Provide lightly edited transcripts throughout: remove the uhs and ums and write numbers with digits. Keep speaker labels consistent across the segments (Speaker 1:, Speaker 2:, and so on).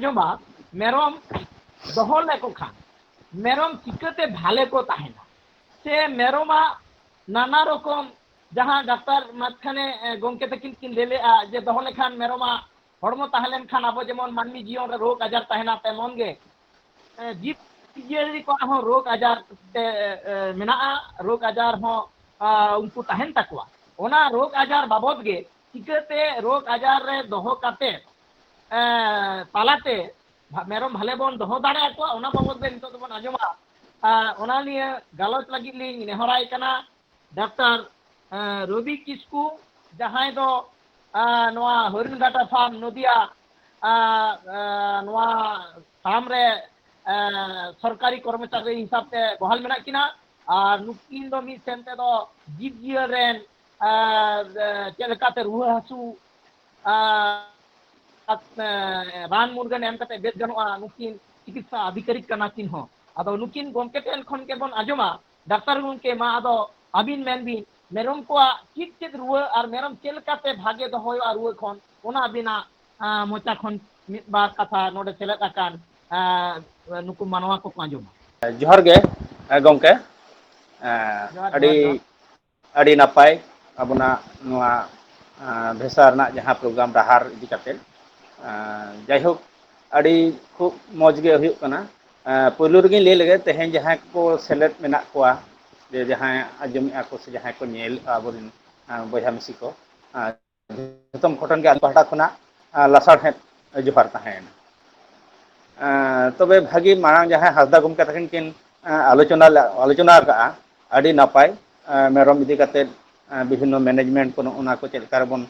Speaker 1: आंजमा मेरम दहो लेको खान मेरम चिकाते भाले को ताहेना से मेरमा नाना रकम जहाँ डाक्टर माझखाने गंके तकिन किन लेलेआ जे दहो लेखान मेरमा हड़मो ताहेलेन खान आबो जेमन मानमी जीवन रे रोग आजार ताहेना तेमन गे जीव जियाली को हो रोग आजार मेनाआ रोग आजार हो उनको ताहेन तकवा ओना रोग आजार बाबद गे चिकाते रोग आजार रे दहो काते तालाते मेरम भाले बन दहो दाड़े को ओना बाबद बे नितो बन आजमा ओना निये गालोच लगी लिंग नेहराय कना डॉक्टर रवि किस्कू जहां दो नवा हरिण डाटा फार्म नदिया नवा फार्म रे सरकारी कर्मचारी हिसाब से बहाल मेना किना और नुकिन दो मिद सेनते दो जीव जियर रेन चेलकाते रुआ हसू रान मुर्गन एम कते बेद गनोआ नुकिन चिकित्सा अधिकारिक कना किन हो आदो नुकिन गमके टेन खन के बन आजमा डाक्टर गमके मा आदो अबिन मेनबिन मेरम को चित चित रुआ और मेरम चेलकाते भागे दो होय रुआ खन ओना अबिना मोचा खन मिद बार कथा नोडे सेलेद आकान नुकु मानवा को आजमा
Speaker 2: जोहार गे गमके अड़ी नापाय अबना नुआ भेसा रना जहाँ प्रोग्राम डाहार इदी काते जायहोक अड़ी खूब मौज गे हुयुक कना पुलु रगी ले लगे तेहें जहाँ को सेलेद मेना कोआ जे जहाँ आजमिया को से जहाँ को नेल आबोरिन बया मिसी को जतम घटन के पहटा खुना लासार हेत जोहार ताहेन तबे भागी मांग जहाँ हसदा गमके तकिन किन आलोचना का अड़ी नापाय मेरम इदी काते विभिन्न मैनेजमेंट को ओना को चेलकार बन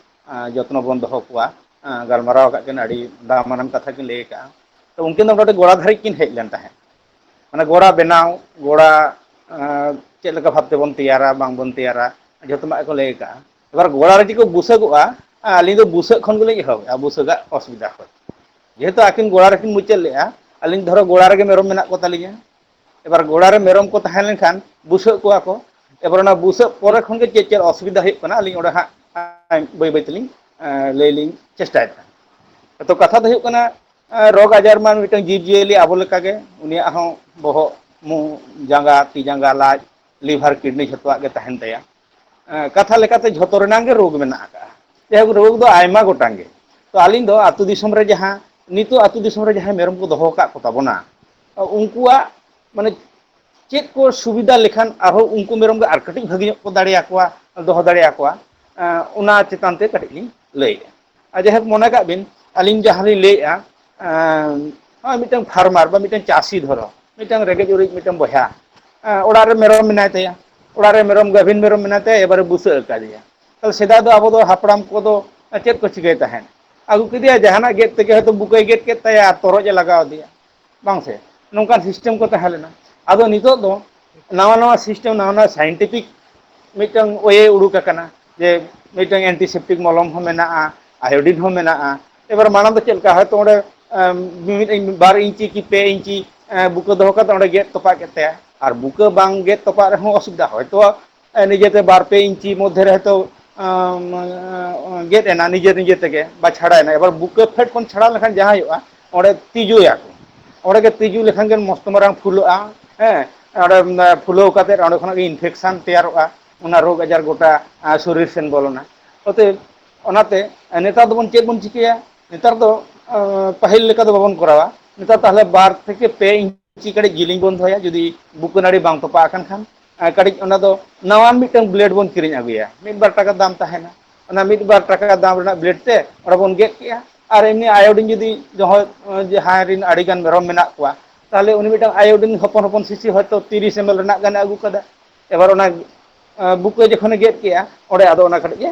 Speaker 2: जत्न बन दहो कोआ गलमाराव का किन अड़ी दामानम कथा किन ले का तो उनकिन दो गोड़ा धारी किन हेज लेन ताहेन माने गोड़ा बनाव गोड़ा चेलका भाबते बन तैयारा बांग बन तैयारा जतमा को ले का एबार गोड़ा रे को बुसगोआ आली दो बुसग खन गले एहब बुसगा असुविधा हो जेहेतु आकिन गोड़ा रे किन मुचल लेआ आलिन धरो गोड़ा रे मेरम मेना को तालिया एबार गोड़ा रे मेरम को ताहेन लेनखान बुसग कोआ को एबार ना बुसग परे खन के चेल असुविधा हो कना आलिन ओडा हा बै बै तलिन लेलिन चेष्टा तो कथा तो कना रोग आजार मान मिटन जीव जियली आबो लेका गे उनिया हो बहो मु जांगा ती जांगा लाज लिवर किडनी झतवा गे ताहेन तया कथा लेकाते झतो रेनांग गे रोग मेना का जेहु रोग दो आयमा गोटांगे तो आलिन दो आतु दिसम रे जहां नितो आतु दिसम रे जहां मेरम को दहो का को ताबोना उनकुआ माने चेक को सुविधा लेखान आरो उनको मेरम आर कटिक भागी को दाड़िया कोआ दहो दाड़िया कोआ उना चितानते कटिक लिंग लई जेहक मने का बिन आलिन जहां li लेआ मिटन फार्मर बा मिटन चासी धरो मिटन रेगेज उरिज मिटन बया ओड़ा रे मेरम मेनाय तया ओड़ा रे मेरम गाभिन मेरम मेनाय तया एबारे बुसा का दिया तो सेदा दो आबो दो हापड़ाम को दो चेक को चिकै ताहेन आगु किदिया जहाना गेट तेगे हयतो बुकै गेट के तया तोरज लगाव दिया बांग से नोंका सिस्टम को ताहेलेना आदो नितो दो नवा नवा सिस्टम नवा साइंटिफिक मिटन ओये उडुक आकना जे मिटन एंटीसेप्टिक मलम हो मेना आयोडीन हो मेना एबार माना तो चलका है तो बार इंची की पे इंची बुका दहो का गेट तपा के और बुका बांग गेट तपा रहे असुविधा है तो निजेते बार पे इंची मध्य रहे तो गेट एना निजे निजे तेगे बा छाड़ा एबार बुका फेट खन छाड़ा लेखान जहाँ होगा ओडे तिजुया ओडे के तिजु लेखान गेन मस्त मारांग फुलोआ हैं फुलो काते ओडे खन इनफेक्शन तैयारोआ उना रोग आजार गोटा शरीर सेन बोलोना ओते ओनाते नेता दोबन चेक बन चिकिया नेतार दो पहल लेका दो बाबन करावा नेतार ताहले बार थेके पे इंची कड़ी जिलिंग बन धोया जुदी बुकनाड़ी बांग तोपा आकन खान कड़ी ओना दो नवा मिटन ब्लेड बन किरिñ आगुया मिद बार टाका दाम ताहेना ओना मिद बार टाका दाम रेना ब्लेड ते ओरा बन गेट किया और एमनी आयोडीन जुदी जहां रिन आड़ी गान मेरम मेना कोआ ताहले उनी मिटन आयोडीन हपन हपन सीसी हयतो 30 ml रेना गाने आगु कदा एबार ओना बुके जखने गेट किया ओडे आदो ओना कड़ी के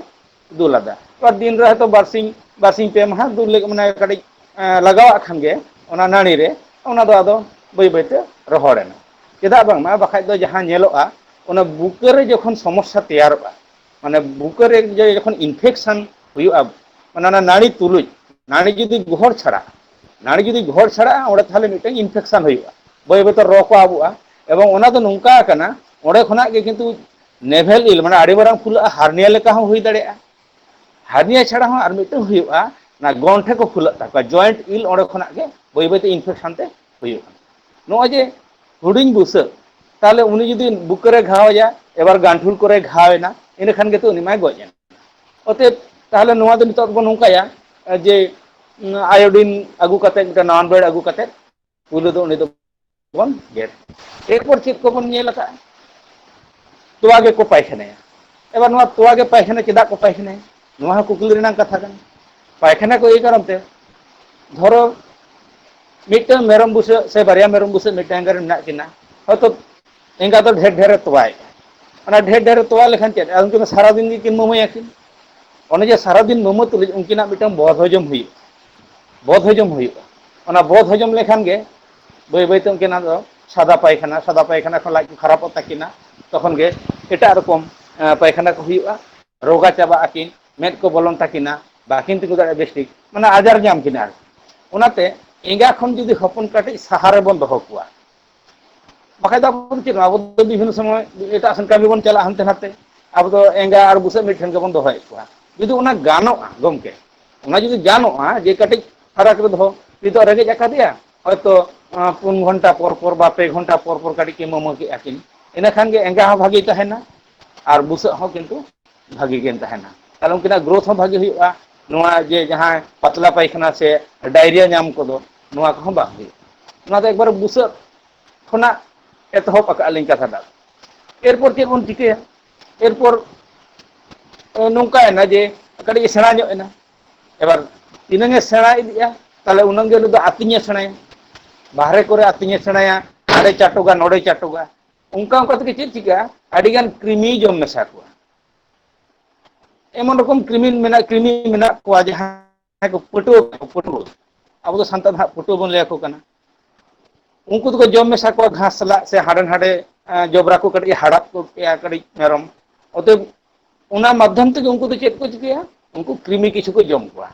Speaker 2: दुलादा और दिन रहे तो बारसिंग पे महा दुल माने कड़ी लगाव खान गे ओना नानी रे ओना दो आदो बै बैते रहोड़ेना चेदा बांगमा बाखाय दो जहां नेलोआ ओना बुके रे जखन समस्या तैयारोआ माने बुके रे जखन इनफेक्शन हुयुआ माने ना नाड़ी तुलुज नाड़ी जुदी घोर छड़ा ओडे थाले मिटन इनफेक्शन हुयुआ बै बैते रो को आबुआ एवं ओना दो नोंका आकना ओडे खना गे किंतु नेभेल इल माने आड़ी बारांग फुला हार्निया लेका हो हुई दाड़ेआ हार्निया छाड़ा हो आर मिटन हुयुआ ना गंठे को फुलत ताको जॉइंट इल ओडे खना के ᱵᱟᱹᱭ ᱵᱟᱹᱭᱛᱮ ᱤᱱᱯᱷᱮᱠᱥᱚᱱ ᱛᱮ ᱦᱩᱭᱩᱜᱼᱟ ᱱᱚᱜᱼᱚᱭ ᱡᱮ ᱦᱩᱰᱤᱧ ᱵᱩᱥᱟᱹᱜ তাহলে উনি যদি বুকেরে ঘাওয়া এবার গান্ঠুল করে ঘাওয়েনা ইনখান গেতো উনি মাই গজ এনা অতএব তাহলে নোয়া দো নিতক বন নঙ্কায়া যে আয়োডিন আগু কাতে মিটা নন বেড আগু কাতে পুলো দো উনি দো বন গের এরপর চেক কো বন নেল কা তোয়া গে কো পায়খানায়া এবার নোয়া তোয়া গে পায়খানা চেদা কো পায়খানায়া নোয়া কুকুলি রেনাং কথা কানা পায়খানা কো এই কারণতে ধরো মিটটা মেরম বুসে সে বারিয়া মেরম বুসে মিটটা এঙ্গারে মেনা কিনা হয়তো এঙ্গা তো ঢের ঢেরে তোয়ায় অনা ঢের ঢেরে তোয়া লেখান চেদ উনকি সারা দিন কি কিন মময়া কিন অনে যে সারা দিন মম তুলি উনকিনা মিটটা বদ হজম হুয়ুᱜᱼᱟ অনা বদ হজম লেখান গে বই বইতে উনকিনা দো সাদা পায়খানা খন লাজ খারাপᱚᱜ তাকিনা তখন গে এটা রকম পায়খানা কো হুয়ুᱜᱼᱟ রোগা চাবা আকিন মেদ কো বলন তাকিনা বাকিন তিকু দাঁড়া বেস্টিক মানে আজার জাম কিনা ওনাতে এঙ্গা খন যদি হপন কাটে সাহারে বন দহ কুয়া বাকাই দা বন চিন আবো তো বিভিন্ন সময় এটা আसन কামি বন চালা হানতে হাতে আবো তো এঙ্গা আর বুসে মিঠেন কে বন দহয় কুয়া যদি ওনা গানোआ গমকে ওনা যদি জানোआ যে কাটে ফারাক রে দহ যদি রেগে জাকা দিয়া হয়তো 3 ঘন্টা পর পর বা 2 ঘন্টা পর পর কাটি কে মম কে আকিন এনা খান গে এঙ্গা হা ভাগি তাহেনা আর বুসে হ কিন্তু ভাগি গেন তাহেনা তাহলে উনকিনা গ্রোথ হ ভাগি হুয়ুᱜᱼᱟ নোয়া যে জাহাं পাতলা পায়খানা সে ডায়রিয়া নাম কদো নোয়া কো বা হুয়ুᱜᱼᱟ নোয়া তো একবার বুসে খনা এতহব আকা লিং কথা দা এরপর কে বন চিকে এরপর নৌকা না যে কাটি সেনা ᱧᱚᱜ এনা এবার তিনাঙ্গে সেনা ইদিয়া তাহলে উনাঙ্গে লো আতিnye সেনায়া বাহরে করে আতিnye সেনায়া আড়ে চাটোগা নড়ে চাটোগা উনকা উনকা থেকে চেক চিকা আডিগান ক্রিমি জম মেশা কোয়া এমন রকম ক্রিমি মেনা কোয়া জাহাं को पटो अब तो संता पटो बन ले को कना उनको तो जम में साको घास सला से हाडन हाडे जबरा को कड़ी हाड़ाप को या कड़ी मेरम ओते उना माध्यम ते उनको तो चेक को चिकिया उनको कृमि किछु को जम कोआ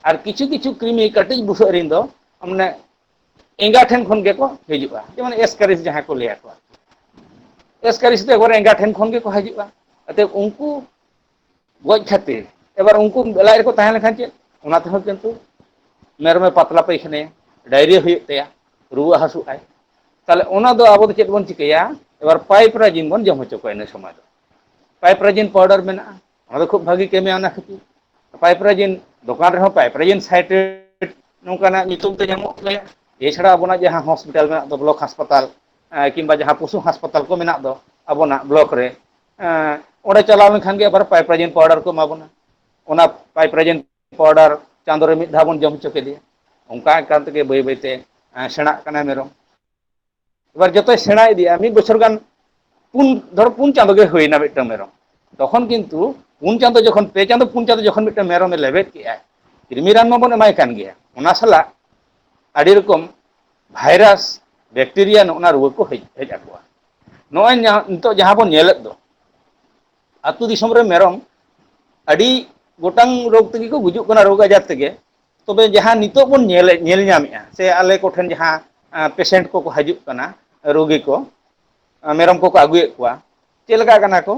Speaker 2: और किछु कृमि कटी बुसो रिन दो हमने एंगा ठेन खन गे को हिजुआ जेमन एस्कारिस जहां को ले को एस्कारिस ते गोरे एंगा ठेन खन गे को हिजुआ अते उनको गज खातिर एबार उनको बेलाय को ताहें लेखान चे उना ते किंतु मेरमे पातला पायखाने डायरिया हुयुग तया रुआ हासु आय ताले ओना दो आबो चेक बन चिकया एबार पाइपराजिन बन जम होचो को इन समय दो पाइपराजिन पाउडर मेना ओना दो खूब भागी केमे आना खती पाइपराजिन दुकान रे पाइपराजिन साइट्रेट नोकाना नितुम ते जामो गया एछड़ा अबोना जहां हॉस्पिटल में दो ब्लॉक अस्पताल किंबा जहां पशु अस्पताल को मेना दो अबोना ब्लॉक रे ओडे चलाव लेखान गे एबार पाइपराजिन पाउडर को माबोना ओना पाइपराजिन पाउडर चांदो रे मिद धा बन जम चके दिया उनका कान तके बय बयते सेना कना मेरम এবার যতই সেনা ইদিয়া মিদ বছর গান পুন চাঁদো গে হইনা মিটা মেরম তখন কিন্তু পুন চাঁদো যখন পে চাঁদো পুন চাঁদো যখন মিটা মেরমে লেবেট কি আয় কৃমি রান মবন এমাই কান গিয়া ওনা সালা আডি রকম ভাইরাস ব্যাকটেরিয়া নোনা রোগ को হেজ আকোয়া নয় নিতো যাহা বন নেলেত দো আতু দিসম রে মেরম আডি গোটাং রোগ তেগে को गुजुग कना रोग आजार तेगे तबे जहां नितो बन नेल ᱧᱟᱢᱮᱜᱼᱟ से आले कोठेन जहां पेशेंट को हजुग कना रोगी को मेरम को आगुए को चेलका कना को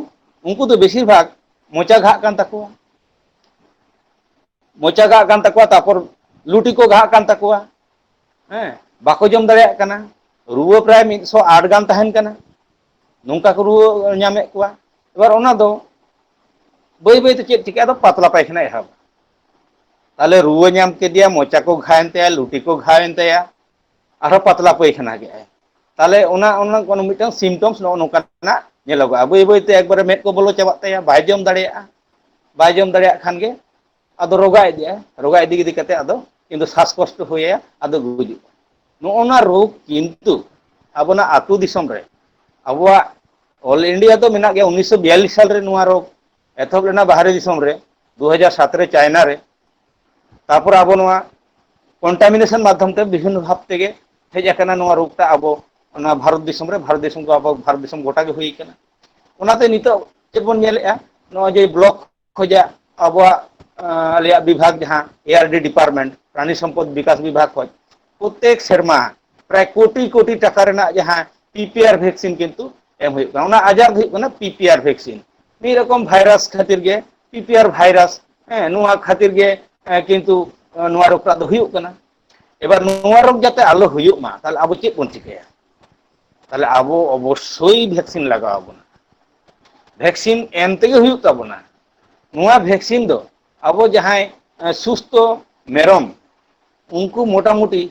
Speaker 2: उनको तो बेसिर भाग मोचा घा कान तकोआ मोचा घा कान तकोआ तापर लुटी को घा कान तकोआ हैं बाको जम दड़िया कना रुवा प्राय 108 गान तहन कना नोंका को रुवा ᱧᱟᱢᱮ को एबार ओना दो बई बई तो चेक चिका दो पातला पायखाना एहब ताले रुवा ᱧᱟᱢ केदिया मोचा को घायन तया लुटी को घायन तया आरो पतला पायखाना गया ताले ओना ओना कोनो मिटन सिम्पटम्स नो नोकाना नेलोगा बई बई ते एकबारे मेद को बोलो चाबा तया बाय जम दाड़िया खान गे आदो रोगा इदी कते आदो किंतु श्वाসকष्ट होया आदो गुजु नोना रोग किंतु अबोना आतु दिसम रे अबवा ऑल इंडिया तो मेना गया 1942 साल रे नोआ रोग एथब लेना बाहरे दिसम रे 2007 रे चाइना रे तापर आबो नोआ कंटामिनेशन माध्यम ते विभिन्न भाव तेगे हेज आकना नोआ रोगटा आबो ओना भारत दिसम को आबो भारत दिसम गोटा गे हुई कना ओनाते नितो चेक बन नेलेआ नो जे ब्लॉक खोजा आबो आलिया विभाग जहां एआरडी डिपार्टमेंट प्राणी संपद विकास विभाग खोज प्रत्येक शर्मा प्राय कोटी कोटी टाका रेना जहां पीपीआर वैक्सीन किंतु एम हुई कना ओना आजार हुई कना पीपीआर वैक्सीन मी रकम भाइरस खातिर गे पीपीआर भाइरस नोआ खातिर गे किंतु नोआ रोगटा दो हुई कना এবার নোয়া রোগ যাতে আলো হুয়ুগ মা তাহলে আবো চেক বন চিকায়া তাহলে আবো অবশ্যই ভ্যাকসিন লাগাও আবনা ভ্যাকসিন এম তেগে হুয়ুগ তাবনা নোয়া ভ্যাকসিন দো আবো যাহাই সুস্থ মেরম उनको मोटामुटी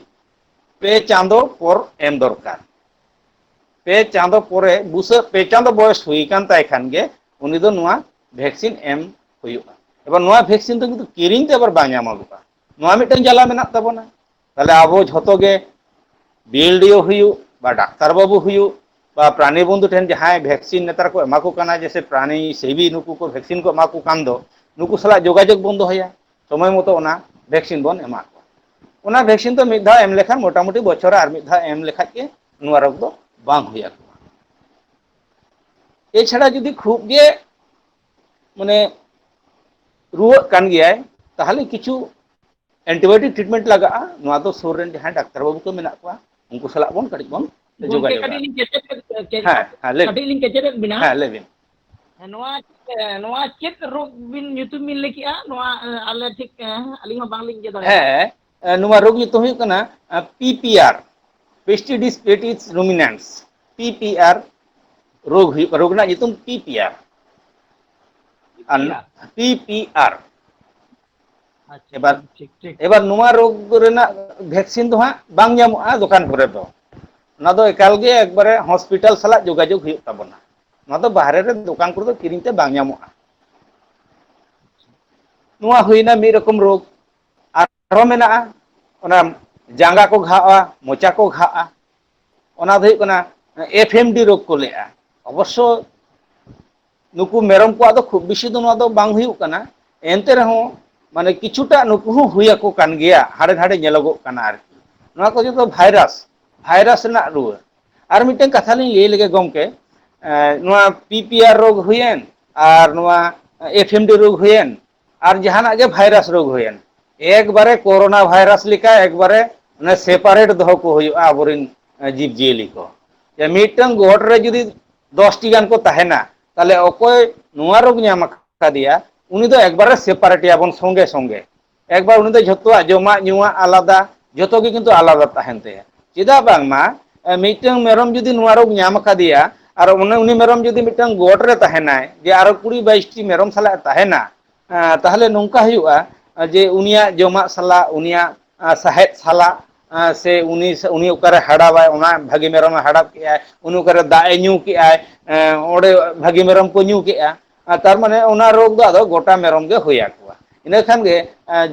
Speaker 2: पे चांदो पर एम दरकार पे चांदो परे बुसा पे चांदो बयस हुई कान ताई खान गे उनी दो नुआ वैक्सीन एम हुयुगा एबार नुआ वैक्सीन तो किन्तु किरिंग ते एबार बां ᱧᱟᱢᱚᱜᱚᱜᱼᱟ नुआ मिटन जाला मेनाक ताबोना ताहले आबो झोतो गे बीएलडीओ हुयु बा डाक्तार बाबू हुयु बा प्राणी बंधु ठेन जहां वैक्सीन नेतार को एमा को काना जैसे प्राणी सेवी नुकु को वैक्सीन को एमा को कान दो नुकु सला जोगाजोग बन दोहया समय मतो ओना वैक्सीन बन एमा ओना वैक्सीन तो मिद धाव एम लेखान मोटामुटी बछर आर मिद धाव एम लेखा के नुआ रोग दो बांग हुया एछाड़ा जुदी खूब गे माने रुआ कान गया ताहले किछु एंटीबायोटिक ट्रीटमेंट लगा नुआ दो सुर रेन जहां डाक्टर बाबू को मेना को उनको सला बोन कड़ी बोन
Speaker 1: गोंके कडी लिंक केचेट बिना
Speaker 2: हां लेबिन
Speaker 1: नोआ चेत रोग बिन nyutum min lekia noa ale ठीक aling ma bang ling je dare
Speaker 2: नुआ रोग तो हुई कना पीपीआर पेस्टिडिस रुमिनेंस पीपीआर रोग हुई रोग ना nyutum पीपीआर पीपीआर एबार एबार नुआ रोग रेना वैक्सीन दो हां बांग ᱧᱟᱢᱚᱜᱼᱟ দোকান করে दो ना दो एकाल गे एकबारे हॉस्पिटल सला जोगाजोग हुई ताबोना ना दो बाहरे रे दुकान को किरिंग ते बांग ᱧᱟᱢᱚᱜᱼᱟ नुआ हुईना मी रकम रोग आरो मेना ओना जांगा को घाआ मोचा को घाआ ओना दो कना एफएमडी रोग को लेआ अवश्य नुकु मेरम को आदो खूब बेसी दो दो बांग हुई कना एनते रहो माने किछुटा नुकु हुई को कान गया हाड़े हाड़े नेलगो कना आरकी नुआ को जो भाइरास भाइरास ना रुआ आर मिटन कथा लिंग ले लगे गमके नुआ पीपीआर रोग हुयेन आर नुआ एफएमडी रोग हुयेन आर जहाना के भाइरास रोग हुयेन एक बारे कोरोना भाइरास लिखा एक बारे ने सेपारेट दो को हुयुआ आबोरिन जीव जियली को या मिटन गोट रे जुदी 10 टी गान को तहेना ताले अकोय नुआ रोग ᱧᱟᱢ कादिया उनी दो एक बारे सेपारेट याबन संगे संगे एक बार उनी दो झतो जमा नुआ आलादा झतो के किंतु आलादा तहनते चिदा बांगमा मिटन मेरम जुदी नुआ रोग ᱧᱟᱢ कादिया आर उनी मेरम जुदी मिटन गोट रे तहेनाय जे आरो 20 22 टी मेरम साला तहेना ताहले नोंका हुयुआ जे उनिया जमा साला उनिया साहेद साला से उनी उकारे हाड़ाबाय ओना भागी मेरम हाड़ाब के उनी उकारे दाए न्यू के ओडे भागी मेरम को न्यू के तार माने ओना रोग दो आदो गोटा मेरम गे होया कुआ इना खान गे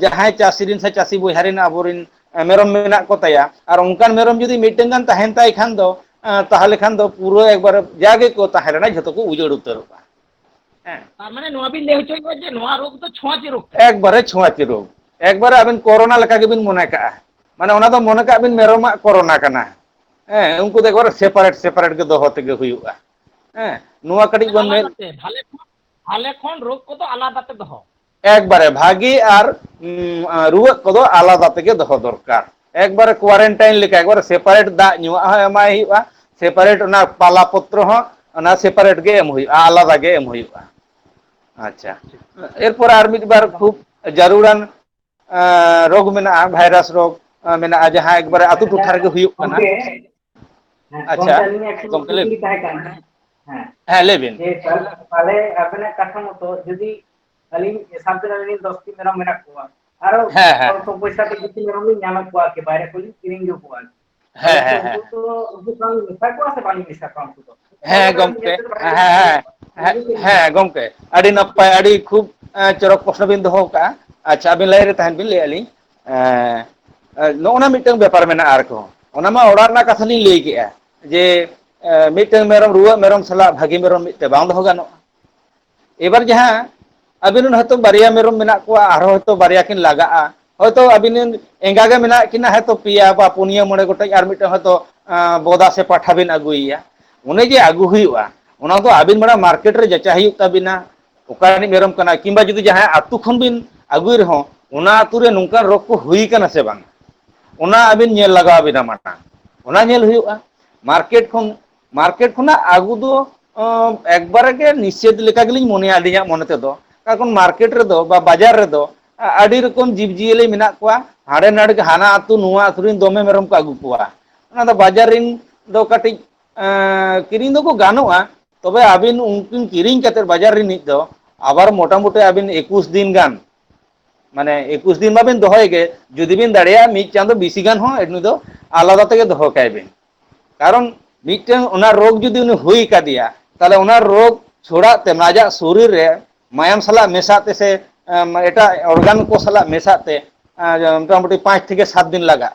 Speaker 2: जहां चासीरिन से चासी बोहारिन आबोरिन मेरम मेना को तया आर उनकान मेरम जुदी मिटन गान तहेन ताई खान दो ताहले खान दो पूरा एक बार जागे को ताहेना झतो को उजड़ उतरबा
Speaker 1: तार माने नोआ बिन ले होचोय को जे नोआ रोग तो छुआची रोग
Speaker 2: एक बारे छुआची रोग एक बार अबिन कोरोना लका के बिन मने का माने ओना दो मने का बिन मेरम कोरोना कना उनको दो एक बार सेपरेट सेपरेट के दोहो तेगे हुयुआ नुआ कड़ी बन में
Speaker 1: भाले खोन रोग को तो आलादा ते दोहो
Speaker 2: एक बारे भागी आर रुआ को दो आलादा तेगे दोहो दरकार एक बार क्वारंटाइन लेका एक बार सेपरेट दा नुआ एमाय हुयुआ सेपरेट ओना पाला पत्र हो ओना सेपरेट गे एम हुयुआ आलादा गे एम हुयुआ अच्छा एरपर आर मिद बार खूब जरूरन रोग मेना भाइरास रोग मेना जहां एक बार आतु टुठार के हुयुक कना अच्छा गमके ले हां लेबिन
Speaker 3: ताले आपने कथा मतो जदी अलिन सामतरा नि 10 टी मेरा मेना कोआ आरो तो पैसा के जति मेरा नि ᱧᱟᱢ कोआ के बारे कोली किरिंग जो कोआ तो उबुकान मिसा कोआ से बानी मिसा काम तो
Speaker 2: गमके गमके अड़ी नपाय अड़ी खूब चरक प्रश्न बिन दोहो का अच्छा अबिन लय रे तहन बिन ले अली नोना मिटन व्यापार मेना आर को ओना मा ओड़ा ना कथा नि लय गेआ जे मिटन मेरम रुआ मेरम सला भागी मेरम मिटे बांग दोहो गानो एबार जहां अबिन हतो बारिया मेरम मेना को आरो हतो बारिया किन लगा हयतो अबिन एंगा गे मेना किना हतो पिया बा पुनिया मोड़े गोटे आर मिटन हतो बोदा से पाठा बिन अगुइया उन्हें जे आगु हुयुआ ओना दो अबिन बड़ा मार्केट रे जचा हुयुक ताबिना ओकानि मेरम कना किंबा जुदी जहां आतु खन बिन अगुइ रहो ओना आतु रे नुंका रोग को हुई कना से बांग ओना अबिन नेल लगा बिना माटा ओना नेल हुयुआ मार्केट खना आगु दो एक बार के निषेध लेका गेलिन मोने आलिया मोने ते दो कारण मार्केट रे दो बा बाजार रे दो ᱟᱹᱰᱤ ᱨᱚᱠᱚᱢ ᱡᱤᱵᱽᱼᱡᱤᱭᱟᱹᱞᱤ ᱢᱮᱱᱟᱜ ᱠᱚᱣᱟ ᱦᱟᱸᱰᱮ ᱱᱟᱰᱮ ᱦᱟᱱᱟ ᱟᱹᱛᱩ ᱱᱚᱣᱟ ᱟᱹᱛᱩ ᱨᱮᱱ ᱫᱚᱢᱮ ᱢᱮᱨᱚᱢ ᱠᱚ ᱟᱹᱜᱩ ᱠᱚᱣᱟ ᱚᱱᱟ ᱫᱚ ᱵᱟᱡᱟᱨ ᱨᱮᱱ ᱫᱚ ᱠᱟᱹᱴᱤᱡ ᱠᱤᱨᱤᱧ ᱫᱚᱠᱚ ᱜᱟᱱᱚᱜᱼᱟ ᱛᱚᱵᱮ ᱟᱹᱵᱤᱱ ᱩᱱᱠᱤᱱ ᱠᱤᱨᱤᱧ ᱠᱟᱛᱮᱫ ᱵᱟᱡᱟᱨ ᱨᱤᱱᱤᱡ ᱫᱚ ᱟᱵᱟᱨ ᱢᱚᱴᱟᱢᱩᱴᱤ ᱟᱹᱵᱤᱱ 21 ᱫᱤᱱ ᱜᱟᱱ ᱢᱟᱱᱮ 21 ᱫᱤᱱ ᱢᱟᱵᱤᱱ ᱫᱚᱦᱚᱭ ᱜᱮ ᱡᱩᱫᱤ ᱵᱤᱱ ᱫᱟᱲᱮᱭᱟᱜᱼᱟ ᱢᱤᱫ ᱪᱟᱸᱫᱚ ᱵᱤᱥᱤ ᱜᱟᱱ ᱦᱚᱸ ᱩᱱᱤ ᱫᱚ ᱟলাᱫᱟ ᱛᱮᱜᱮ ᱫᱚᱦᱚ ᱠᱟᱭ ᱵᱤᱱ ᱠᱟᱨᱚᱱ ᱢᱤᱫᱴᱟᱝ ᱚᱱᱟ ᱨᱳᱜᱽ ᱡᱩᱫᱤ ᱩᱱᱤ ᱦᱩᱭ ᱠᱟᱫᱮᱭᱟ ᱛᱟᱦᱞᱮ ᱚᱱᱟ ᱨᱳᱜᱽ ᱪᱷᱚᱲᱟᱜ ᱛᱮ ᱟᱡᱟᱜ ᱥᱚᱨᱤᱨ ᱨᱮ ᱢᱟᱭᱟᱢ ᱥᱟᱞᱟᱜ ᱢᱮᱥᱟᱜ ᱛᱮ ᱥᱮ ᱮᱴᱟᱜ ᱚᱨᱜᱟᱱ ᱠᱚ ᱥᱟᱞᱟᱜ ᱢᱮᱥᱟᱜ ᱛᱮ मोटामुटी 5 থেকে 7 दिन लगा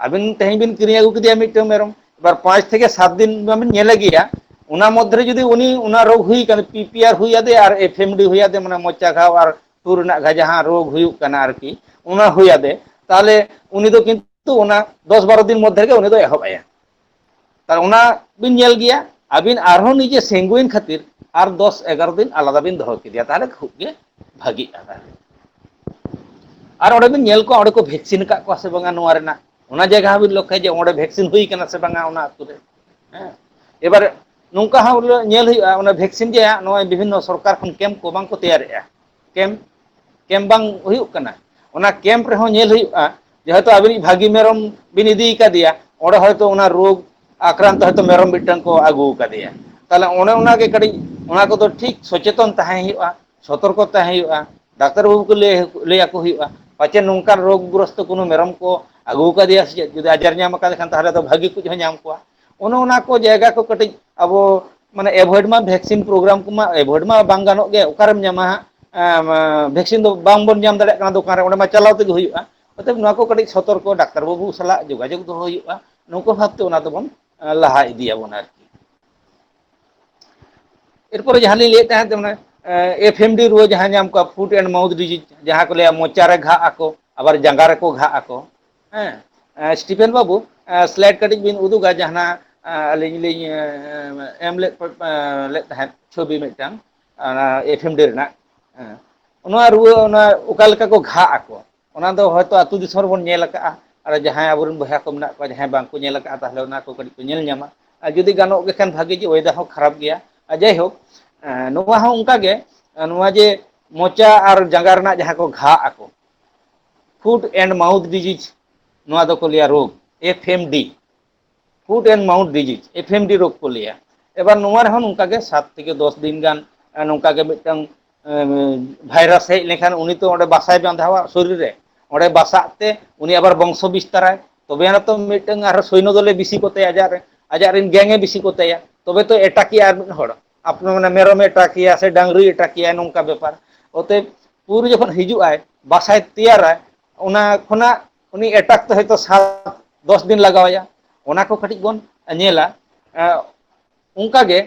Speaker 2: अबिन तेज बिन किरी अगू के मिट्टन मेरम 5 থেকে 7 दिन में नेले गया उना मध्य जुदी उनी उना रोग हुई कन पीपीआर हुई आदे और एफएमडी हुई आदे माने मोचा घाव और टूर ना घा जहां रोग हुई कना आरकी उना हुई आदे ताले उनी दो किंतु उना 10-12 दिन मध्य के उनी दो एहबाया तार उना बिन नेल गया अबिन आरहो निजे सेंगुइन खातिर और 10-11 दिन आलादा बिन दोहो किदिया ताले खूब गे भागी आ और ओडे बिन नेल को ओडे को वैक्सीन का को से बंगा नोआ रेना ओना जगह बिन लखे जे ओडे वैक्सीन हुई कना से बंगा ओना अतु रे एबार नुका हा नेल हुआ ओना वैक्सीन जे नोय विभिन्न सरकार खन कैम्प को बांग को तैयार कैम्प बांग हुयुक कना ओना कैम्प रे हो नेल हुयुआ जे हयतो अबिन भागी मेरम बिन इदी का दिया ओडे हयतो ओना रोग आक्रांत हयतो मेरम बिटन को आगू का दिया ताले ओने ओना के कड़ी ओना को तो ठीक सचेतन ताहे हुयुआ सतर्क ताहे हुयुआ डाक्टर बाबू को ले आको हुयुआ पाचे नोंकान रोगग्रस्त कोनो मेरम को आगू का दिया से जुदी आजार नाम का खान ताहले तो भागी कुछ नाम को ओना को जायगा को कटिज अब माने एवॉइड मा वैक्सीन प्रोग्राम को मा एवॉइड मा बांग गानोग गे ओकारम नामा वैक्सीन दो बांग बोन नाम दाड़े काना दुकान रे ओंडे मा चलाव तेगे हुयुआ अतएव नोआ को कटिज सतर्क डाक्टर बाबू सला जोगाजोग दो हुयुआ नुको भाबते ओना दोबन लाहा इदिया बोन आरकी एरपर जहां ले ताहे माने एफएमडी रुआ जहां नाम को फुट एंड माउथ डिजीज जहां को ले मोचा रे घा आको आबार जांगा रे को घा आको स्टीफेन बाबू स्लाइड कटिज बिन उदुगा जहां अलिंग लिंग एम ले ताहे छवि मिटन एफएमडी रेना ओना रुआ ओना ओका लेका को घा आको ओना दो हयतो अतु दिसम रे बोन नेल का और जहां आबुरन बहा को मेना को जहां बांग को नेल का ताहले ओना को कटिज को नेल न्यामा जुदी गानो के खान भागी जे वेदा हो खराब गया जाय हो नोआ हो उनका गे नोआ जे मोचा और जांगा रेना जहां को घा आको फुट एंड माउथ डिजीज नोआ दो को लिया रोग FMD foot and mouth disease FMD रोग को लिया एबार नोआ रे हो उनका गे 7 থেকে 10 दिन गान नोंका गे मिटन भाइरास हेज लेखान उनी तो ओडे बासाय बांधावा शरीर रे ओडे बासाते उनी आबार वंश विस्ताराय तबे ना तो मिटन आर सैन्य दले बिसी कोते आजार रिन गैंगे बिसी कोतेया तबे तो एटाकिया आर हड़ अपने माने मेरम एटाकिया से डांगरी एटाकिया नोंका बेपार ओते पूरी जखन हिजु आय बासाय तैयाराय ओना खना उनी एटाक तो हयतो 7-10 दिन लगावया ओना को कटिज बोन नेला उनका गे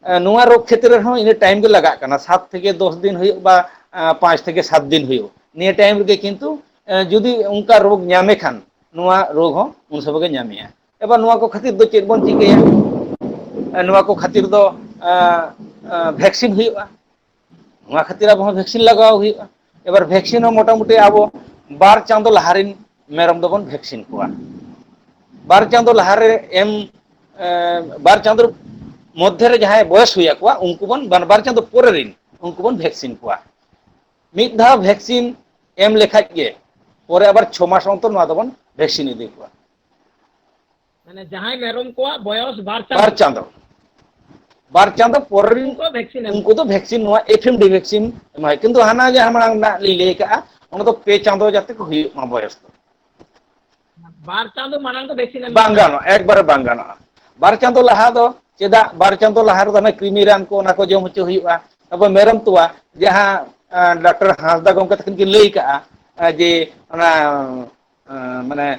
Speaker 2: नोआ रोग क्षेत्र में इन टाइम के लगा करना 7 থেকে 10 दिन हुई बा 5 থেকে 7 दिन हुई निये टाइम के किंतु जुदी उनका रोग नामे खान नोआ रोग हो उन सब के नामिया एबा नोआ को खातिर दो चेक बोन चिकेया नोआ को खातिर दो वैक्सीन हुआ नोआ खातिर अब वैक्सीन लगाव हुआ एबार वैक्सीन मोटामुटी अब 2 चांदो लहारिन मेरम दो बन वैक्सीन कोआ 2 चांदो लहारे एम 2 चांदो मध्य रे जहां बयस हुई को उनको बन 2 चांदो पोरे रिन उनको बन वैक्सीन कोआ मिद धा वैक्सीन एम लेखाज गे पोरे आबार 6 मास अंतर नोआ दो बन वैक्सीन इदी कोआ
Speaker 1: माने जहां मेरम को बयस
Speaker 2: 2 चांदो पोरे रिन को वैक्सीन उनको तो वैक्सीन नोआ एफएमडी वैक्सीन माय किंतु हाना जे हमरांग ना ले का उन तो 2 चांदो जाते को हुई मा बयस तो
Speaker 1: 2 चांदो मानन तो वैक्सीन
Speaker 2: बांगानो एक बार बांगानो 2 चांदो लहा दो चेदा 2 चांदो लहा रे क्रीमी रान को ना को जम होचो हुआ अब मेरम तोवा जहां डॉक्टर हांसदा गमके तकिन के लई का जे ओना माने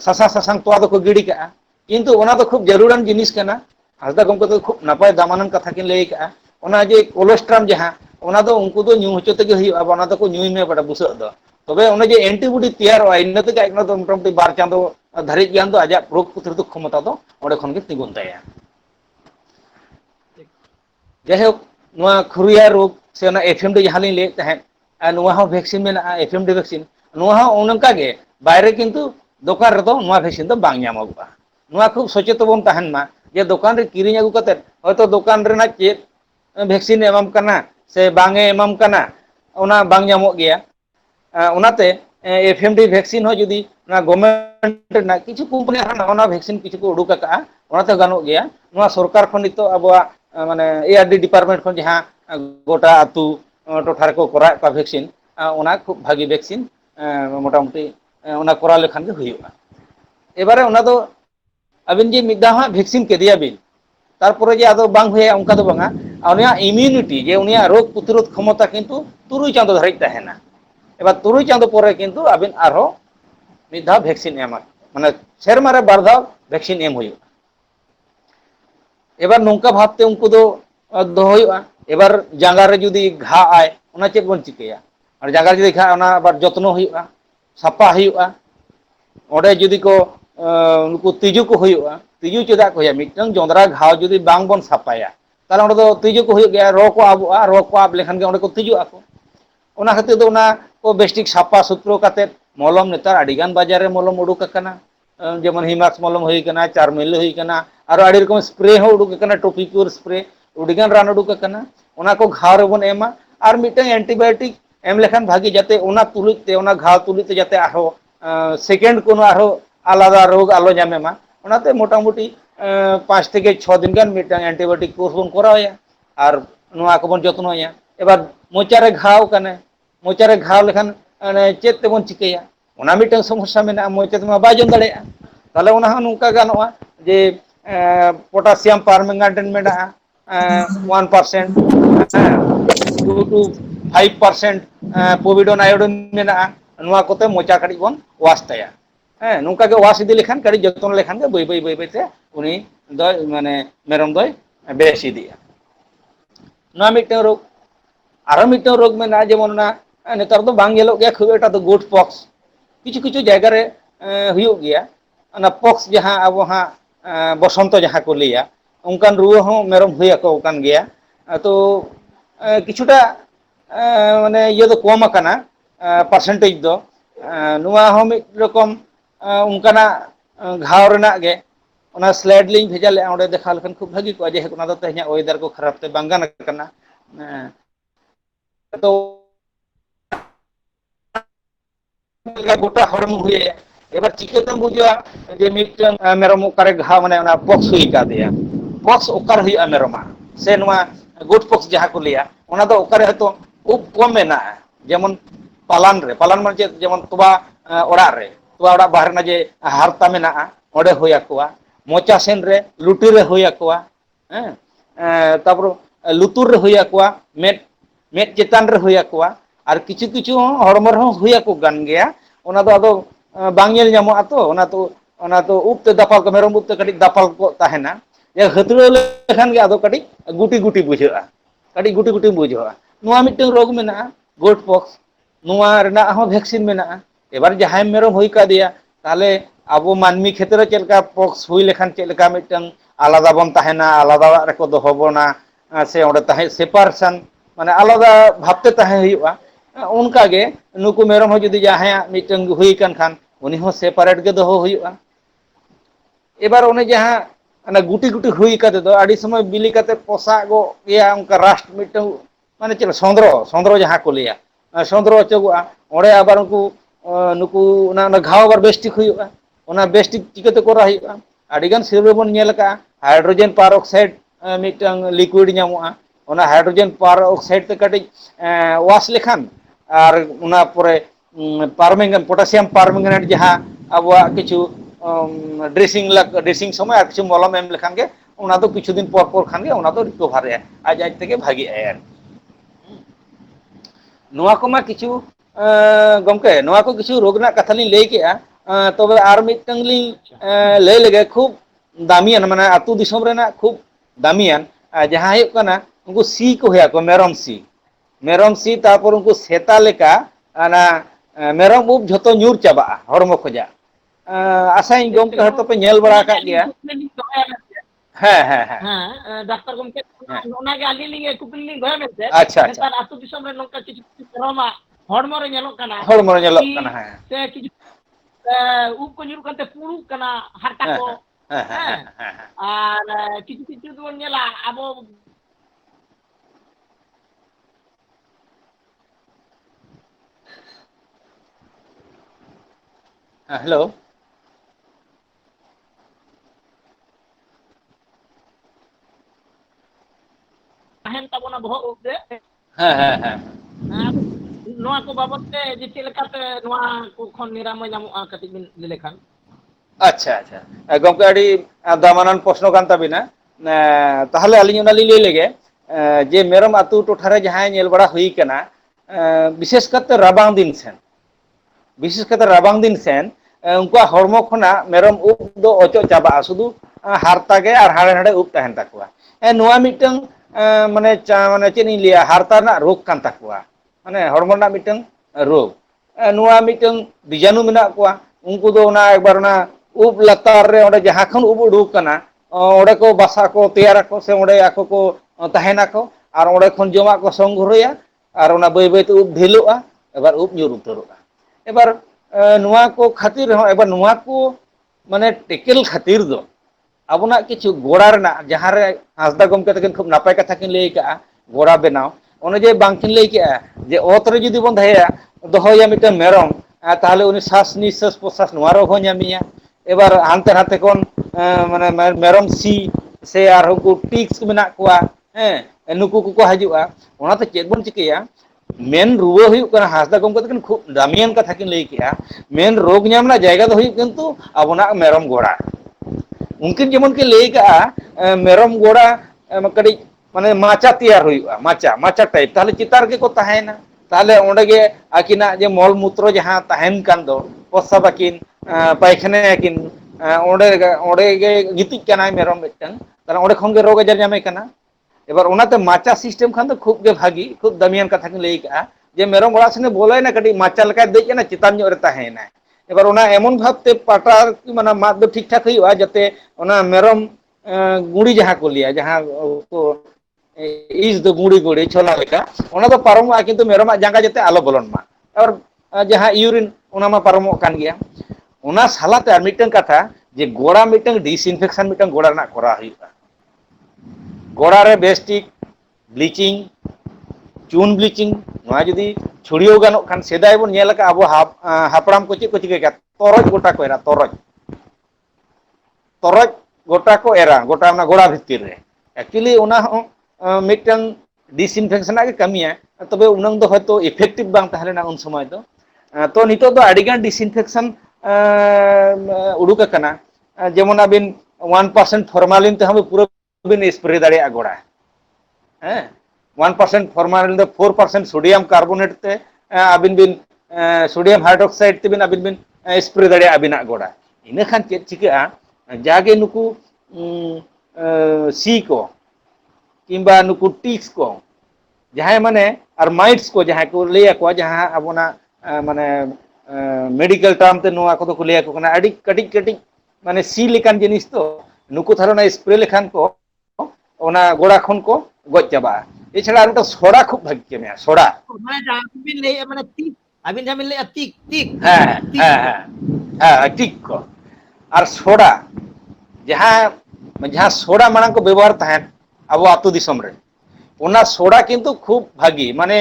Speaker 2: सासा सासांग तोवा दो को गिडी का किंतु ओना तो खूब जरूरन जिनिस कना हांसदा गमके तो खूब नापाय दामानन कथा किन लई का ओना जे कोलेस्ट्रम जहां ओना दो उनको दो न्यू होचो तेगे हुआ ओना तो को न्यूई मे बड़ा बुसक दो तबे ओने जे एंटीबॉडी तैयार होय इन तेगे एकना तो मोटामुटी 2 चांदो धारी ज्ञान दो आजा रोग प्रतिरोधक क्षमता दो ओडे खन के तिगुन ताया जायहोक नोआ खुरिया रोग से ओना एफएमडी जहां लिन ले तहे नोआ हो वैक्सीन मेना एफएमडी वैक्सीन नोआ हो ओनका गे बायरे किंतु दुकान रे दो नोआ वैक्सीन दो बांग ᱧᱟᱢᱚᱜᱼᱟ नोआ खूब सचेतन बन तहन मा जे दुकान रे किरिኝ अगु कते हयतो दुकान रेना चेत वैक्सीन एमम कना से बांगे एमम कना ona bang nyamok gea. Onate FMD vaccine ho judi na government na kichu company na vaccine kichu ko uduk ka onate ganok gea noa sarkar khon nito abwa mane ARD department khon jaha gota atu टोठार को करा का vaccine ओना खूब भागी vaccine मोटामुटी ओना करा लेखान के हुयुआ एबारे ओना दो अबिन जे मिदा हा वैक्सीन के दिया बिन तारपरे जे आदो बांग हुया उनका दो बांगा उनिया इम्यूनिटी जे उनिया रोग प्रतिरोध क्षमता किंतु तुरुई चांदो धरित तहेना एबार तुरुई चांदो परे किंतु अबिन आरो मिदा वैक्सीन एमा माने सेरमारे बारधा वैक्सीन एम हुयुआ एबार नोंका भाबते उनको दो दोहुयुआ एबार जांगा रे जुदी घा आय ओना चेक बन चिकेया और जांगा जुदी घा ओना बार जत्नो हुयुआ सापा हुयुआ ओडे जुदी को उनको तिजु को हुयुआ तिजु चेदा को या मिटन जोंदरा घाव जुदी बांग बन सापाया ताले ओडे दो तिजु को हुयु गया रो को आब लेखान के ओडे को तिजु आको ओना खातिर दो ओना को बेस्टिक सापा सुत्रो काते मलम नेतार अडिगान बाजार रे मलम उडुक अकना जेमन हिमाक्स मलम हुई कना चारमिल हुई कना आरो अडी रकम स्प्रे हो उडुक अकना टॉपिक्योर स्प्रे उडिगान रान उडुक अकना ओना को घाव रे बन एमा आर मिटन एंटीबायोटिक एम लेखान भागी जाते ओना तुलुते ओना घाव तुलुते जाते आरो सेकेंड कोनो आरो आलादा रोग आलो जामेमा ओनाते मोटामुटी 5 থেকে 6 दिन गान मिटन एंटीबायोटिक कोर्स बन कराया और नुआ को बन जत्नोया एबार मोचारे घाव कने मोचारे घाव लेखान चेत तेबन चिकेया ओना मिटन समस्या मेना मोचा तेमा बा जम दाड़ेया ताले ओना नुका गानोआ जे पोटासियम पारमैंगानेट मेना 1% 2 to 5% पोविडोन आयोडीन मेना नुआ कोते मोचा कड़ी बन वाश तया नुका के वाश इदी लेखान कड़ी जतन लेखान के बई ते उनी दय माने मेरम दय बेस इदिया नुआ मिटन रोग आरो मिटन रोग मेना जेमन ना नेतार दो बांग येलो गया खूब एटा दो गुड पॉक्स किछु किछु जायगा रे हुयुग गया ना पॉक्स जहां अब हां बसंत जहां को लिया उनकान रुआ हो मेरम हुया को कान गया तो किछुटा माने ये तो कम अकना परसेंटेज दो नुआ हो मिट रकम उनकाना घाव रेना गे ओना स्लाइड लिंग भेजा ले ओडे देखा लेखन खूब भागी को जे ओना दो तेहना वेदर को खराब ते बांगान कना तो गोटा हरम हुए एबार चिकेतम बुझा जे मिटन मेरम ओकारे घाव माने ओना पॉक्स हुई का दिया पॉक्स ओकार हुई मेरमा से नुआ गुड पॉक्स जहां को लिया ओना दो ओकारे हतो उप कम मेना जेमन पालान माने जेमन तोबा ओड़ा रे तोबा ओड़ा बाहर ना जे हारता मेना ओडे होया कोआ मोचा सेन रे लुटी रे होया कोआ तापर लुतुर रे होया कोआ मेट चेतान रे होया कोआ और किछु किछु हड़मर हो हुया को गान गया ओना दो आदो बांग नेल ᱧᱟᱢᱚᱜᱼᱟ तो ओना तो उप ते दापाल को मेरम उप ते कड़ी दापाल को ताहेना ये हतरो लेखान के आदो कड़ी गुटी गुटी बुझाआ कड़ी गुटी गुटी बुझाआ नुआ मिटन रोग मेना गोट पॉक्स नुआ रेना हो वैक्सीन मेना एबार जहाय मेरम हुई का दिया ताले आबो मानमी क्षेत्र चेलका पॉक्स हुई लेखान चेलका मिटन आलादा बन ताहेना आलादा रे को दोहो बोना से ओडे ताहे सेपारेशन माने आलादा भाबते ताहे हुयुआ उनका गे नुकु मेरम हो जदि जहाया मिटन हुई कान खान उनी हो सेपारेट गे दोहो हुयुआ एबार ओने जहां ana guti guti hui kate do adi समय बिली kate पोसा गो या उनका राष्ट्र मिटन माने चलो sondro जहां को लिया sondro चगुआ ओडे आबार उनको नुकु ना घाव आबार बेस्टिक हुयुआ ओना बेस्टिक चिकते कोरा हुयुआ आडिगान सिरबे बन नेल का हाइड्रोजन परऑक्साइड मिटन लिक्विड ᱧᱟᱢᱚᱜᱼᱟ ओना हाइड्रोजन परऑक्साइड ते कटी वाश लेखान और उना परे पारमेंगन पोटासियम पारमेंगनेट जहां अबवा किछु ड्रेसिंग समय किछु मलम एम लेखान के ओना दो किछु दिन पर खान के ओना दो रिकवर है आज तेगे भागी आय नुआ को मा किछु गमके नुआ को किछु रोग ना कथा लिन लई केआ तबे आर मिटन लिन लई लगे खूब दामियान माने आतु दिसम रेना खूब दामियान जहां हुयुग कना उनको सी को होया को मेरम सी तारपर उनको सेता लेका ana मेरम उब झतो ᱧᱩᱨ चाबा हरमो खोजा आसाई गमके हतो पे नेल बड़ा का गया
Speaker 1: डाक्टर गमके ओना गे आली लिंगे कुपली लिंग होय मेते
Speaker 2: अच्छा
Speaker 1: नेतार आतु दिसम रे नोका किछु रोमा हड़मो रे नेलो कना से किछु उब को ᱧᱩᱨ काते पुरु कना हारटा को आर किछु किछु दो नेला आबो
Speaker 2: hello
Speaker 1: tahen tabona bohog ub re
Speaker 2: हाँ हाँ हाँ
Speaker 1: noa ko babot te je chel lekate noa ko khon niramoy nyamoa kati bin lay lekhan
Speaker 2: अच्छा अच्छा गमके अड़ी दामानान प्रश्न कान ताबिना ताहले आलिኝ ओनाली लay लेगे जे मेरम आतु टोठारे जहां नेल बड़ा हुई कना विशेष करते राबांग दिन सेन विशेष करते राबांग दिन सेन उनका हरमो खना मेरम उब दो अचो चाबा सुदु हारता गे और हाड़े हाड़े उब तहन ताकुआ नोआ मिटंग माने माने चेनी लिया हारता ना रोग कान ताकुआ माने हरमो ना मिटंग रोग नोआ मिटंग बीजाणु मेना कुआ उनको दो ना एक बार ना उब लतार रे ओडे जहां खन उब उडुक कना ओडे को बासा को तैयार को से ओडे आको को तहना को और ओडे खन जमा को संग्रहया और ओना बै बै उब ढिलोआ एबार उब ᱧᱩᱨ उतरोआ एबार नुआ को खातिर हो एबार नुआ को माने टेकेल खातिर दो अबना किछु गोड़ा रना जहां रे हासदा गमके तकिन खूब नापाय कथा किन लay का गोड़ा बनाव ओने जे बांकिन लay के जे ओत रे जुदी बन धया दोहया मिटे मेरम ताहले उनी श्वास निश्वास प्रश्वास नुआ रो हो ᱧᱟᱢᱤया एबार हानते हाते कोन माने मेरम सी से आर हुकु टिक्स मेना कुआ नुकु को हजुआ ओनाते चेक बन चिकया मेन रुआ हुयुक कना हासदा गमके तकिन खूब दामियान कथा किन लay किया मेन रोग ᱧᱟᱢना जायगा दो हुयुक किंतु अबना मेरम गोड़ा उनकिन जेमन के लay का मेरम गोड़ा कड़ी माने माचा तैयार हुयुआ माचा माचा टाइप ताहले चितार के को तहायना ताहले ओंडे गे आकिना जे मल मूत्र जहां तहन कान दो प्रसाब आकिन पायखाना आकिन ओंडे ओंडे गे गितिज कानाय मेरम मिटन ताहले ओंडे खन गे रोग आजार ᱧᱟᱢᱮ ᱠᱟᱱᱟ एबार ओनाते माचा सिस्टम खान तो खूब गे भागी खूब दामियान कथा किन लay का जे मेरम ओड़ा सने बोलायना कड़ी माचा लका देज ना चितान ᱧᱚᱜ रे तहैना एबार ओना एमन भाबते पाटा माने माद दो ठीक ठाक हुयुआ जते ओना मेरम गुड़ी जहां को लिया जहां को इस दो गुड़ी गुड़ी छोला लेका ओना दो पारमोआ किंतु मेरम जांगा जते आलो बोलन मा और जहां यूरिन ओना मा पारमो कान गया ओना सालाते आर मिटन कथा जे गोड़ा मिटन डिसइनफेक्शन मिटन गोड़ा ना करा हुयुआ गोड़ा रे बेस्टिक ब्लीचिंग चून ब्लीचिंग नोआ जुदी छुड़ियो गानो खान सेदाय बन नेल का अब हापड़ाम को चेक को चिके तरज गोटा को एरा तरज तरज गोटा को एरा गोटा ना गोड़ा भितर रे एक्चुअली ओना मिटन डिसइनफेक्शन के कमिया तबे उनंग दो हयतो इफेक्टिव बांग तहलेना उन समय दो तो नितो दो अडिगान डिसइनफेक्शन उडुक कना जेमन अबिन 1% फॉर्मालिन ते हम पूरा बिन स्प्रे दाड़े गोड़ा 1% फॉर्मालिन दो 4% सोडियम कार्बोनेट ते अबिन बिन सोडियम हाइड्रोक्साइड ते बिन अबिन बिन स्प्रे दाड़े अबिना गोड़ा इन खान चेक चिका जागे नुकु सी को किंबा नुकु टिक्स को जहां माने और माइट्स को जहां को लय को जहां अबना माने मेडिकल टर्म ते नोआ को को लय को कना अडी कटिक कटिक माने सी लेकान जिनिस तो नुकु थारना स्प्रे लेखान को ओना गोड़ा खन को गज चाबा एछड़ा आरो सोडा खूब भागी के में सोडा
Speaker 1: माने जहां बिन लay माने tik अबिन जहां बिन लay tik tik
Speaker 2: हां टिक को और सोडा जहां जहां सोडा मांग को व्यवहार तहन अब आतु दिसम रे ओना सोडा किंतु खूब भागी माने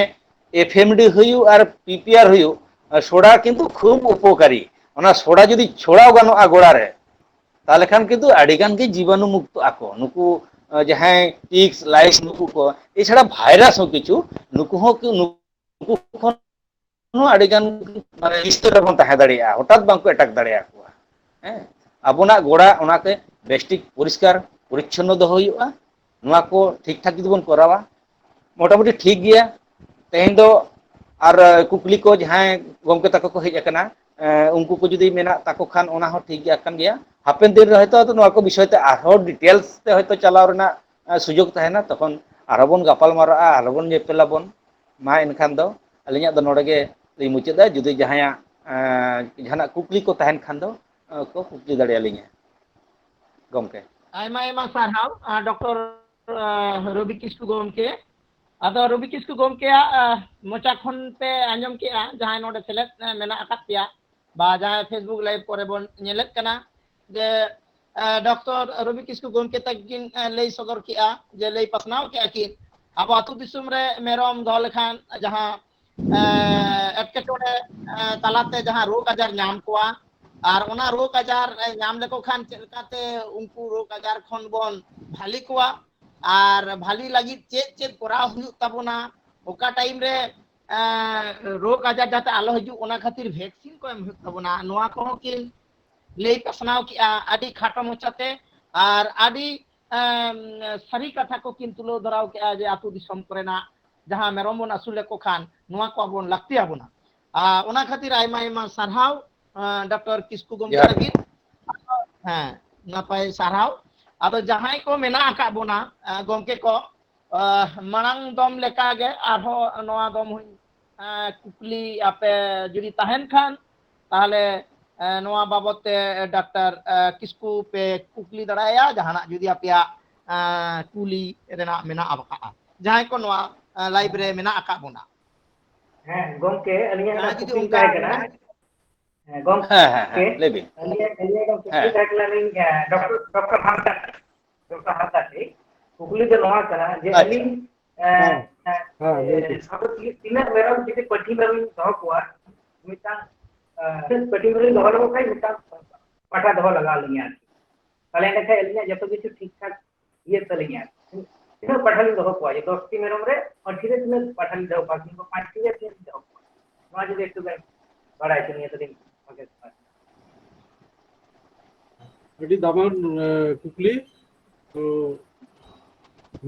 Speaker 2: एफएमडी हुयु और पीपीआर हुयु सोडा किंतु खूब उपकारी ओना सोडा जदी छोड़ाव गानो आ गोड़ा रे ताले खान किंतु अडिगान के जीवाणु मुक्त आको नुकु जहां टिक्स लाइस नुकु को एछड़ा भाइरास हो किछु नुकु हो नुकु खन अडिगान माने इस्तर बन तहे दाड़िया हठात बांको अटैक दाड़िया को अबना गोड़ा ओनाते बेस्टिक परिष्कार परिच्छन्न दो हुयुआ नुआ को ठीक ठाक जदी बन करावा मोटामुटी ठीक गया तेहें दो और कुकली को जहां गमके तक को हेज अकना उनको को जदी मेना ताको खान ओना हो ठीक गया कन गया हापेन दिन रहे तो नुआ को विषय ते आरो डिटेल्स ते हयतो चलाव रना सुजोग तहेना तखन आरो बन गापाल मारा आरो बन नेपेला बन मा इनखान दो अलिया दो नोडे गे लई मुचेदा जदी जहाया जहाना कुकली को तहन खान दो को कुकली दाड़े अलिया गमके
Speaker 1: आयमा आयमा सारहाव डॉक्टर रवि किस्कु गमके आदो रवि किस्कु गमके मोचा खन पे आंजम के जहां नोडे सेलेक्ट मेना अकात पिया बा जहां फेसबुक लाइव करे बन नेलेत कना जे डॉक्टर रवि किस्कु गमके तकिन लई सदर किया जे लई पसनाव के कि अब आतु दिसुम रे मेरम दो लेखान जहां एटकेटोड़े तलाते जहां रोग आजार नाम कोआ ᱟᱨ ᱚᱱᱟ ᱨᱳᱜᱽ ᱟᱡᱟর ᱧᱟᱢ ᱞᱮᱠᱚ ᱠᱷᱟᱱ ᱪᱮᱫ ᱞᱮᱠᱟᱛᱮ ᱩᱱᱠᱩ ᱨᱳᱜᱽ ᱟᱡᱟর ᱠᱷᱚᱱ ᱵᱚᱱ ᱵᱷᱟᱹᱞᱤ ᱠᱚᱣᱟ ᱟᱨ ᱵᱷᱟᱹᱞᱤ ᱞᱟᱹᱜᱤᱫ ᱪᱮᱫ ᱠᱚᱨᱟᱣ ᱦᱩᱭᱩᱜ ᱛᱟᱵᱚᱱᱟ ᱚᱠᱟ ᱴᱟᱭᱤᱢ ᱨᱮ ᱨᱳᱜᱽ ᱟᱡᱟর ᱡᱟᱛᱮ ᱟᱞᱚ ᱦᱤᱡᱩᱜ ᱚᱱᱟ ᱠᱷᱟᱹᱛᱤᱨ ᱵᱷᱮᱠᱥᱤᱱ ᱠᱚ ᱮᱢ ᱦᱩᱭᱩᱜ ᱛᱟᱵᱚᱱᱟ ᱱᱚᱣᱟ ᱠᱚᱦᱚᱸ ᱠᱤᱱ ᱞᱟᱹᱭ ᱯᱟᱥᱱᱟᱣ ᱠᱮᱜᱼᱟ ᱟᱹᱰᱤ ᱠᱷᱟᱴᱚ ᱢᱚᱪᱟᱛᱮ ᱟᱨ ᱟᱹᱰᱤ ᱥᱟᱹᱨᱤ ᱠᱟᱛᱷᱟ ᱠᱚ ᱠᱤᱱ ᱛᱩᱞᱟᱹᱣ ᱫᱟᱨᱟᱣ ᱠᱮᱜᱼᱟ ᱡᱮ ᱟᱹᱛᱩ ᱫᱤᱥᱚᱢ ᱠᱚᱨᱮᱱᱟᱜ ᱡᱟᱦᱟᱸ ᱢᱮᱨᱚᱢ ᱵᱚᱱ ᱟᱹᱥᱩᱞ ᱞᱮᱠᱚ ᱠᱷᱟᱱ ᱱᱚᱣᱟ ᱠᱚ ᱟᱵᱚᱱ ᱞᱟᱹᱠᱛᱤ ᱟᱵᱚᱱᱟ ᱚᱱᱟ ᱠᱷᱟᱹᱛᱤᱨ ᱟᱭᱢᱟ ᱟᱭᱢᱟ ᱥᱟᱨᱦᱟᱣ ᱰᱚᱠᱴᱚᱨ ᱠᱤᱥᱠᱩ ᱜᱚᱢᱠᱮ ᱞᱟᱹᱜᱤᱫ ᱦᱮᱸ ᱱᱟᱯᱟᱭ ᱥᱟᱨᱦᱟᱣ ᱟᱫᱚ ᱡᱟᱦᱟᱸᱭ ᱠᱚ ᱢᱮᱱᱟᱜ ᱟᱠᱟᱫ ᱵᱚᱱᱟ ᱜᱚᱢᱠᱮ ᱠᱚ ᱢᱟᱲᱟᱝ ᱫᱚᱢ ᱞᱮᱠᱟᱜᱮ ᱟᱨᱦᱚᱸ ᱱᱚᱣᱟ ᱫᱚᱢ ᱦᱚᱸ ᱠᱩᱠᱞᱤ ᱟᱯᱮ ᱡᱩᱫᱤ ᱛᱟᱦᱮᱱ ᱠᱷᱟᱱ তাহলে ᱱᱚᱣᱟ ᱵᱟᱵᱚᱫ ᱛᱮ ᱰᱟᱠᱛᱟর ᱠᱤᱥᱠᱩ ᱯᱮ ᱠᱩᱠᱞᱤ ᱫᱟᱲᱮᱭᱟᱜᱼᱟ ᱡᱟᱦᱟᱱᱟᱜ ᱡᱩᱫᱤ ᱟᱯᱮᱭᱟᱜ ᱠᱩᱞᱤ ᱨᱮᱱᱟᱜ ᱢᱮᱱᱟᱜ ᱟᱠᱟᱫᱼᱟ ᱡᱟᱦᱟᱸᱭ ᱠᱚ ᱱᱚᱣᱟ ᱞᱟᱭᱤᱵ ᱨᱮ ᱢᱮᱱᱟᱜ ᱟᱠᱟᱫ ᱵᱚᱱᱟ
Speaker 3: ᱦᱮᱸ ᱜᱚᱢᱠᱮ ᱟᱹᱞᱤᱧᱟᱜ
Speaker 1: ᱡᱟᱦᱟᱸᱭ
Speaker 3: ᱢᱤᱫᱴᱟᱝ
Speaker 1: ᱡᱩᱫᱤ
Speaker 3: ᱠᱩᱠᱞᱤ
Speaker 1: ᱚᱱᱠᱟ
Speaker 3: ᱛᱟᱦᱮᱸ ᱠᱟᱱᱟ
Speaker 1: ᱢᱮᱱᱟᱜ
Speaker 3: ᱜᱚᱢᱠᱮ
Speaker 2: ᱞᱟᱹᱭ ᱵᱤᱱ
Speaker 3: ᱟᱹᱞᱤᱧᱟᱜ ᱠᱩᱠᱞᱤ
Speaker 2: ᱦᱮᱸ
Speaker 3: ᱛᱟᱦᱮᱸ ᱠᱟᱱᱟ ᱰᱚᱠᱴᱚᱨ ᱦᱟᱸᱥᱫᱟ ᱠᱩᱠᱞᱤ ᱫᱚ ᱱᱚᱣᱟ ᱠᱟᱱᱟ ᱡᱮ
Speaker 2: ᱟᱪᱪᱷᱟ
Speaker 3: ᱟᱹᱞᱤᱧ ᱛᱤᱱᱟᱹᱜ ᱢᱮᱨᱚᱢ ᱡᱩᱫᱤ ᱯᱟᱹᱴᱷᱤ ᱢᱮᱨᱚᱢ ᱫᱚᱦᱚ ᱠᱚᱣᱟ ᱢᱤᱫᱴᱟᱝ ᱯᱟᱹᱴᱷᱤ ᱢᱮᱨᱚᱢ ᱫᱚᱦᱚ ᱞᱮᱠᱚ ᱠᱷᱟᱱ ᱢᱤᱫᱴᱟᱝ ᱯᱟᱴᱷᱟ ᱫᱚᱦᱚ ᱞᱟᱜᱟᱣ ᱞᱤᱧᱟ ᱛᱟᱦᱞᱮ ᱮᱸᱰᱮᱠᱷᱟᱱ ᱟᱹᱞᱤᱧᱟᱜ ᱡᱚᱛᱚ ᱠᱤᱪᱷᱩ ᱴᱷᱤᱠ ᱴᱷᱟᱠ ᱤᱭᱟᱹ ᱛᱟᱹᱞᱤᱧᱟ ᱛᱤᱱᱟᱹᱜ ᱯᱟᱴᱷᱟ ᱞᱤᱧ ᱫᱚᱦᱚ ᱠᱚᱣᱟ 10ᱴᱤ ᱢᱮᱨᱚᱢ ᱨᱮ ᱯᱟᱹᱴᱷᱤ ᱨᱮ ᱛᱤᱱᱟᱹᱜ ᱯᱟᱴᱷᱟ ᱞᱤᱧ ᱫᱚᱦᱚ ᱠᱚᱣᱟ ᱠᱤᱝᱵᱟ 5ᱴᱤ ᱨᱮ ᱛᱤᱱᱟᱹᱜ ᱞᱤᱧ ᱫᱚᱦᱚ ᱠᱚᱣᱟ ᱱᱚᱣᱟ ᱡᱩᱫᱤ একটু ᱵᱟᱲᱟᱭ ᱛᱟᱹᱞᱤᱧᱟ ᱛᱟᱹᱞᱤᱧ ᱵᱷᱟᱜᱮ
Speaker 4: ᱟᱹᱰᱤ ᱫᱟᱢᱟᱱ ᱠᱩᱠᱞᱤ ᱛᱚ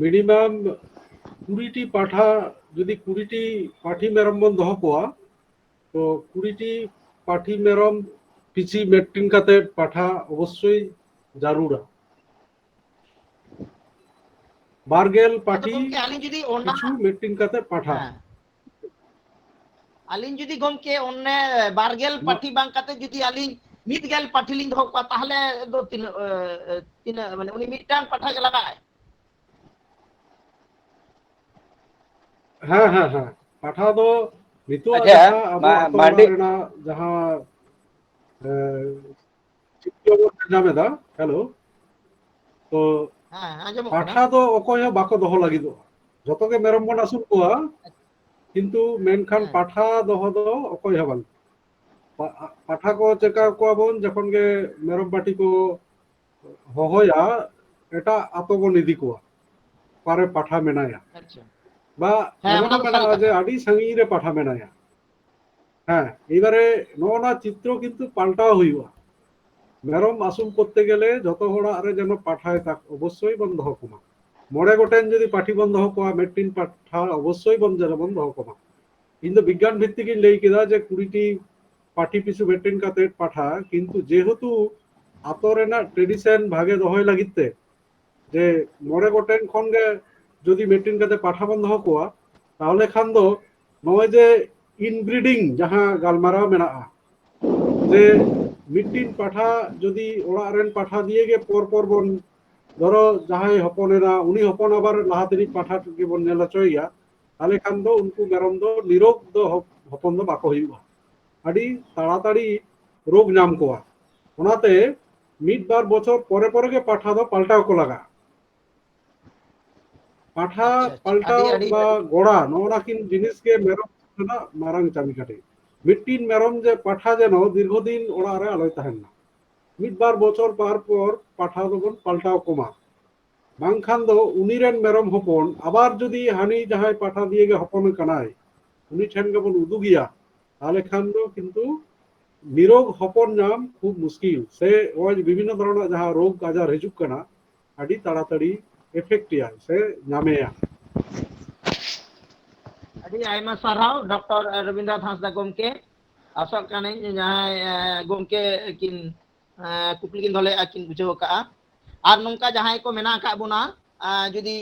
Speaker 4: মিনিমাম 20টি পাঠা যদি 20টি পাঠি মেরম বন দহ কোয়া তো 20টি পাঠি মেরম পিছি মেট্রিন কাতে পাঠা অবশ্যই জারুরা বারগেল
Speaker 1: ᱟᱫᱚ
Speaker 4: পাঠি
Speaker 1: ᱜᱚᱢᱠᱮ ᱟᱹᱞᱤᱧ ᱡᱩᱫᱤ ᱚᱱᱟ
Speaker 4: কিছু মেট্রিন কাতে পাঠা
Speaker 1: ᱦᱮᱸ ᱟᱹᱞᱤᱧ ᱡᱩᱫᱤ ᱜᱚᱢᱠᱮ ᱚᱱᱮ 12 ᱯᱟᱴᱷᱤ ᱵᱟᱝ ᱠᱟᱛᱮ ᱡᱩᱫᱤ ᱟᱹᱞᱤᱧ 1 ᱯᱟᱴᱷᱤ ᱞᱤᱧ ᱫᱚᱦᱚ ᱠᱚᱣᱟ ᱛᱟᱦᱚᱞᱮ ᱫᱚ ᱛᱤᱱᱟᱹᱜ ᱢᱟᱱᱮ ᱩᱱᱤ ᱢᱤᱫᱴᱟᱝ ᱯᱟᱴᱷᱟ ᱜᱮ ᱞᱟᱜᱟᱜᱼᱟᱭ
Speaker 4: হ্যাঁ হ্যাঁ হ্যাঁ পাঠা দো নিতোᱜ
Speaker 2: ᱟᱪᱪᱷᱟ
Speaker 4: ᱡᱟᱦᱟᱸ ᱟᱵᱚ ᱟᱛᱳ
Speaker 2: ᱢᱟᱱᱰᱤ
Speaker 4: ᱚᱲᱟᱜ ᱨᱮᱱᱟᱜ ᱡᱟᱦᱟᱸ চিত্র বন ᱧᱟᱢᱮᱫᱟ হ্যালো তো
Speaker 1: ᱦᱮᱸ ᱟᱸᱡᱚᱢᱚᱜ ᱠᱟᱱᱟ
Speaker 4: পাঠা ᱫᱚ ᱚᱠᱚᱭ ᱦᱚᱸ ᱵᱟᱠᱚ ᱫᱚᱦᱚ ᱞᱟᱹᱜᱤᱫᱚᱜᱼᱟ ᱡᱚᱛᱚ ᱜᱮ ᱢᱮᱨᱚᱢ ᱵᱚᱱ ᱟᱹᱥᱩᱞ ᱠᱚᱣᱟ ᱠᱤᱱᱛᱩ ᱢᱮᱱᱠᱷᱟᱱ
Speaker 1: ᱦᱮᱸ
Speaker 4: পাঠা দহ ᱫᱚ ᱚᱠᱚᱭ ᱦᱚᱸ ᱵᱟᱝ পাঠা ᱠᱚ ᱪᱮᱠᱟ ᱠᱚᱣᱟ ᱵᱚᱱ ᱡᱚᱠᱷᱚᱱ ᱜᱮ ᱢᱮᱨᱚᱢ ᱯᱟᱹᱴᱤ ᱠᱚ ᱦᱚᱦᱚᱭᱟ ᱮᱴᱟᱜ ᱟᱛᱳ ᱵᱚᱱ ᱤᱫᱤ ᱠᱚᱣᱟ ᱚᱠᱟᱨᱮ ᱯᱟঠᱟ ᱢᱮᱱᱟᱭᱟ
Speaker 1: ᱟᱪᱪᱷᱟ
Speaker 4: বা
Speaker 1: ᱦᱮᱸ ᱚᱱᱟ
Speaker 4: এমনও
Speaker 1: ᱫᱚ ᱥᱟᱹᱨᱤ
Speaker 4: মেনাᱜᱼᱟ যে
Speaker 1: ᱠᱟᱛᱷᱟ
Speaker 4: আᱹᱰি সাᱺগিᱧ রে পাঠা মেনায়া হ্যাঁ এবারে নওনা চিত্র কিন্তু পাল্টাও হইবা মেরম আসুল করতে গেলে যত হড়াগ রে যেন পাঠায় তা অবশ্যই বন্ধ হকমা মরে গোটেন যদি পাঠি বন্ধ হকোয়া মেট্রিন পাঠা অবশ্যই বন্ধ হকমা কিন্তু বিজ্ঞান ভিত্তিক লই কেদা যে 20টি পাঠি পিছু মেট্রিন কাতে পাঠা কিন্তু যেহেতু আতো রেনা ট্রেডিশন ভাগে দহয় লাগিতে যে মরে গোটেন খন গে যদি মেট্রিন কাতে পাঠা বন্ধ হকোয়া তাহলে খান দো নয় যে ইনব্রিডিং যাহা গালমারাও মেনাগᱼᱟ যে মিট্টিন পাঠা যদি ওড়াগ রেন পাঠা দিয়ে গে পর পর বন ধরো যাহাই হপনেরা উনি হপন আবার লাহাতেরি পাঠা কে বন নেলা চইয়া তাহলে খান দো উনকু মেরম দো নিরোগ দো হপন দো বাকো হইবা আডি তাড়াতাড়ি রোগ নাম কোয়া ওনাতে মিট বার বছর পরে পরে গে পাঠা দো পাল্টাও কো লাগা পাঠা
Speaker 1: আচ্ছা আচ্ছা
Speaker 4: পাল্টাও বা গোড়া নোনা কিন জিনিস কে মেরম না মারাং চাবি কাটে মিট্টিন মেরম যে পাঠা যেন দীর্ঘদিন ওড়াগ রে আলোয় তাহেন না মিটবার বছর পার পর পাঠা দবন পাল্টাও কমা বাংখান দো উনিরেন মেরম হপন আবার যদি হানি যাহাই পাঠা দিয়ে গে হপন কানায় উনি ঠেন গেবন উদুগিয়া তাহলে খান দো কিন্তু নিরোগ হপন নাম খুব মুশকিল সে ওই বিভিন্ন ধরনের যাহা রোগ আজার হিজুক কানা আডি তাড়াতাড়ি এফেক্টিয়া সে নামেয়া
Speaker 1: ᱟᱹᱰᱤ ᱟᱭᱢᱟ ᱥᱟᱨᱦᱟᱣ ᱰᱚᱠᱴᱚᱨ ᱨᱚᱵᱤᱱᱫᱨᱚᱱᱟᱛᱷ ᱦᱟᱸᱥᱫᱟ ᱜᱚᱢᱠᱮ ᱟᱥᱚᱜ ᱠᱟᱹᱱᱟᱹᱧ ᱡᱟᱦᱟᱸᱭ ᱜᱚᱢᱠᱮ ᱠᱤᱱ ᱠᱩᱠᱞᱤ ᱠᱤᱱ ᱫᱚᱦᱚ ᱞᱮᱫᱼᱟ ᱠᱤᱱ ᱵᱩᱡᱷᱟᱹᱣ ᱠᱟᱜᱼᱟ ᱟᱨ ᱱᱚᱝᱠᱟ ᱡᱟᱦᱟᱸᱭ ᱠᱚ ᱢᱮᱱᱟᱜ ᱟᱠᱟᱫ ᱵᱚᱱᱟ ᱡᱩᱫᱤ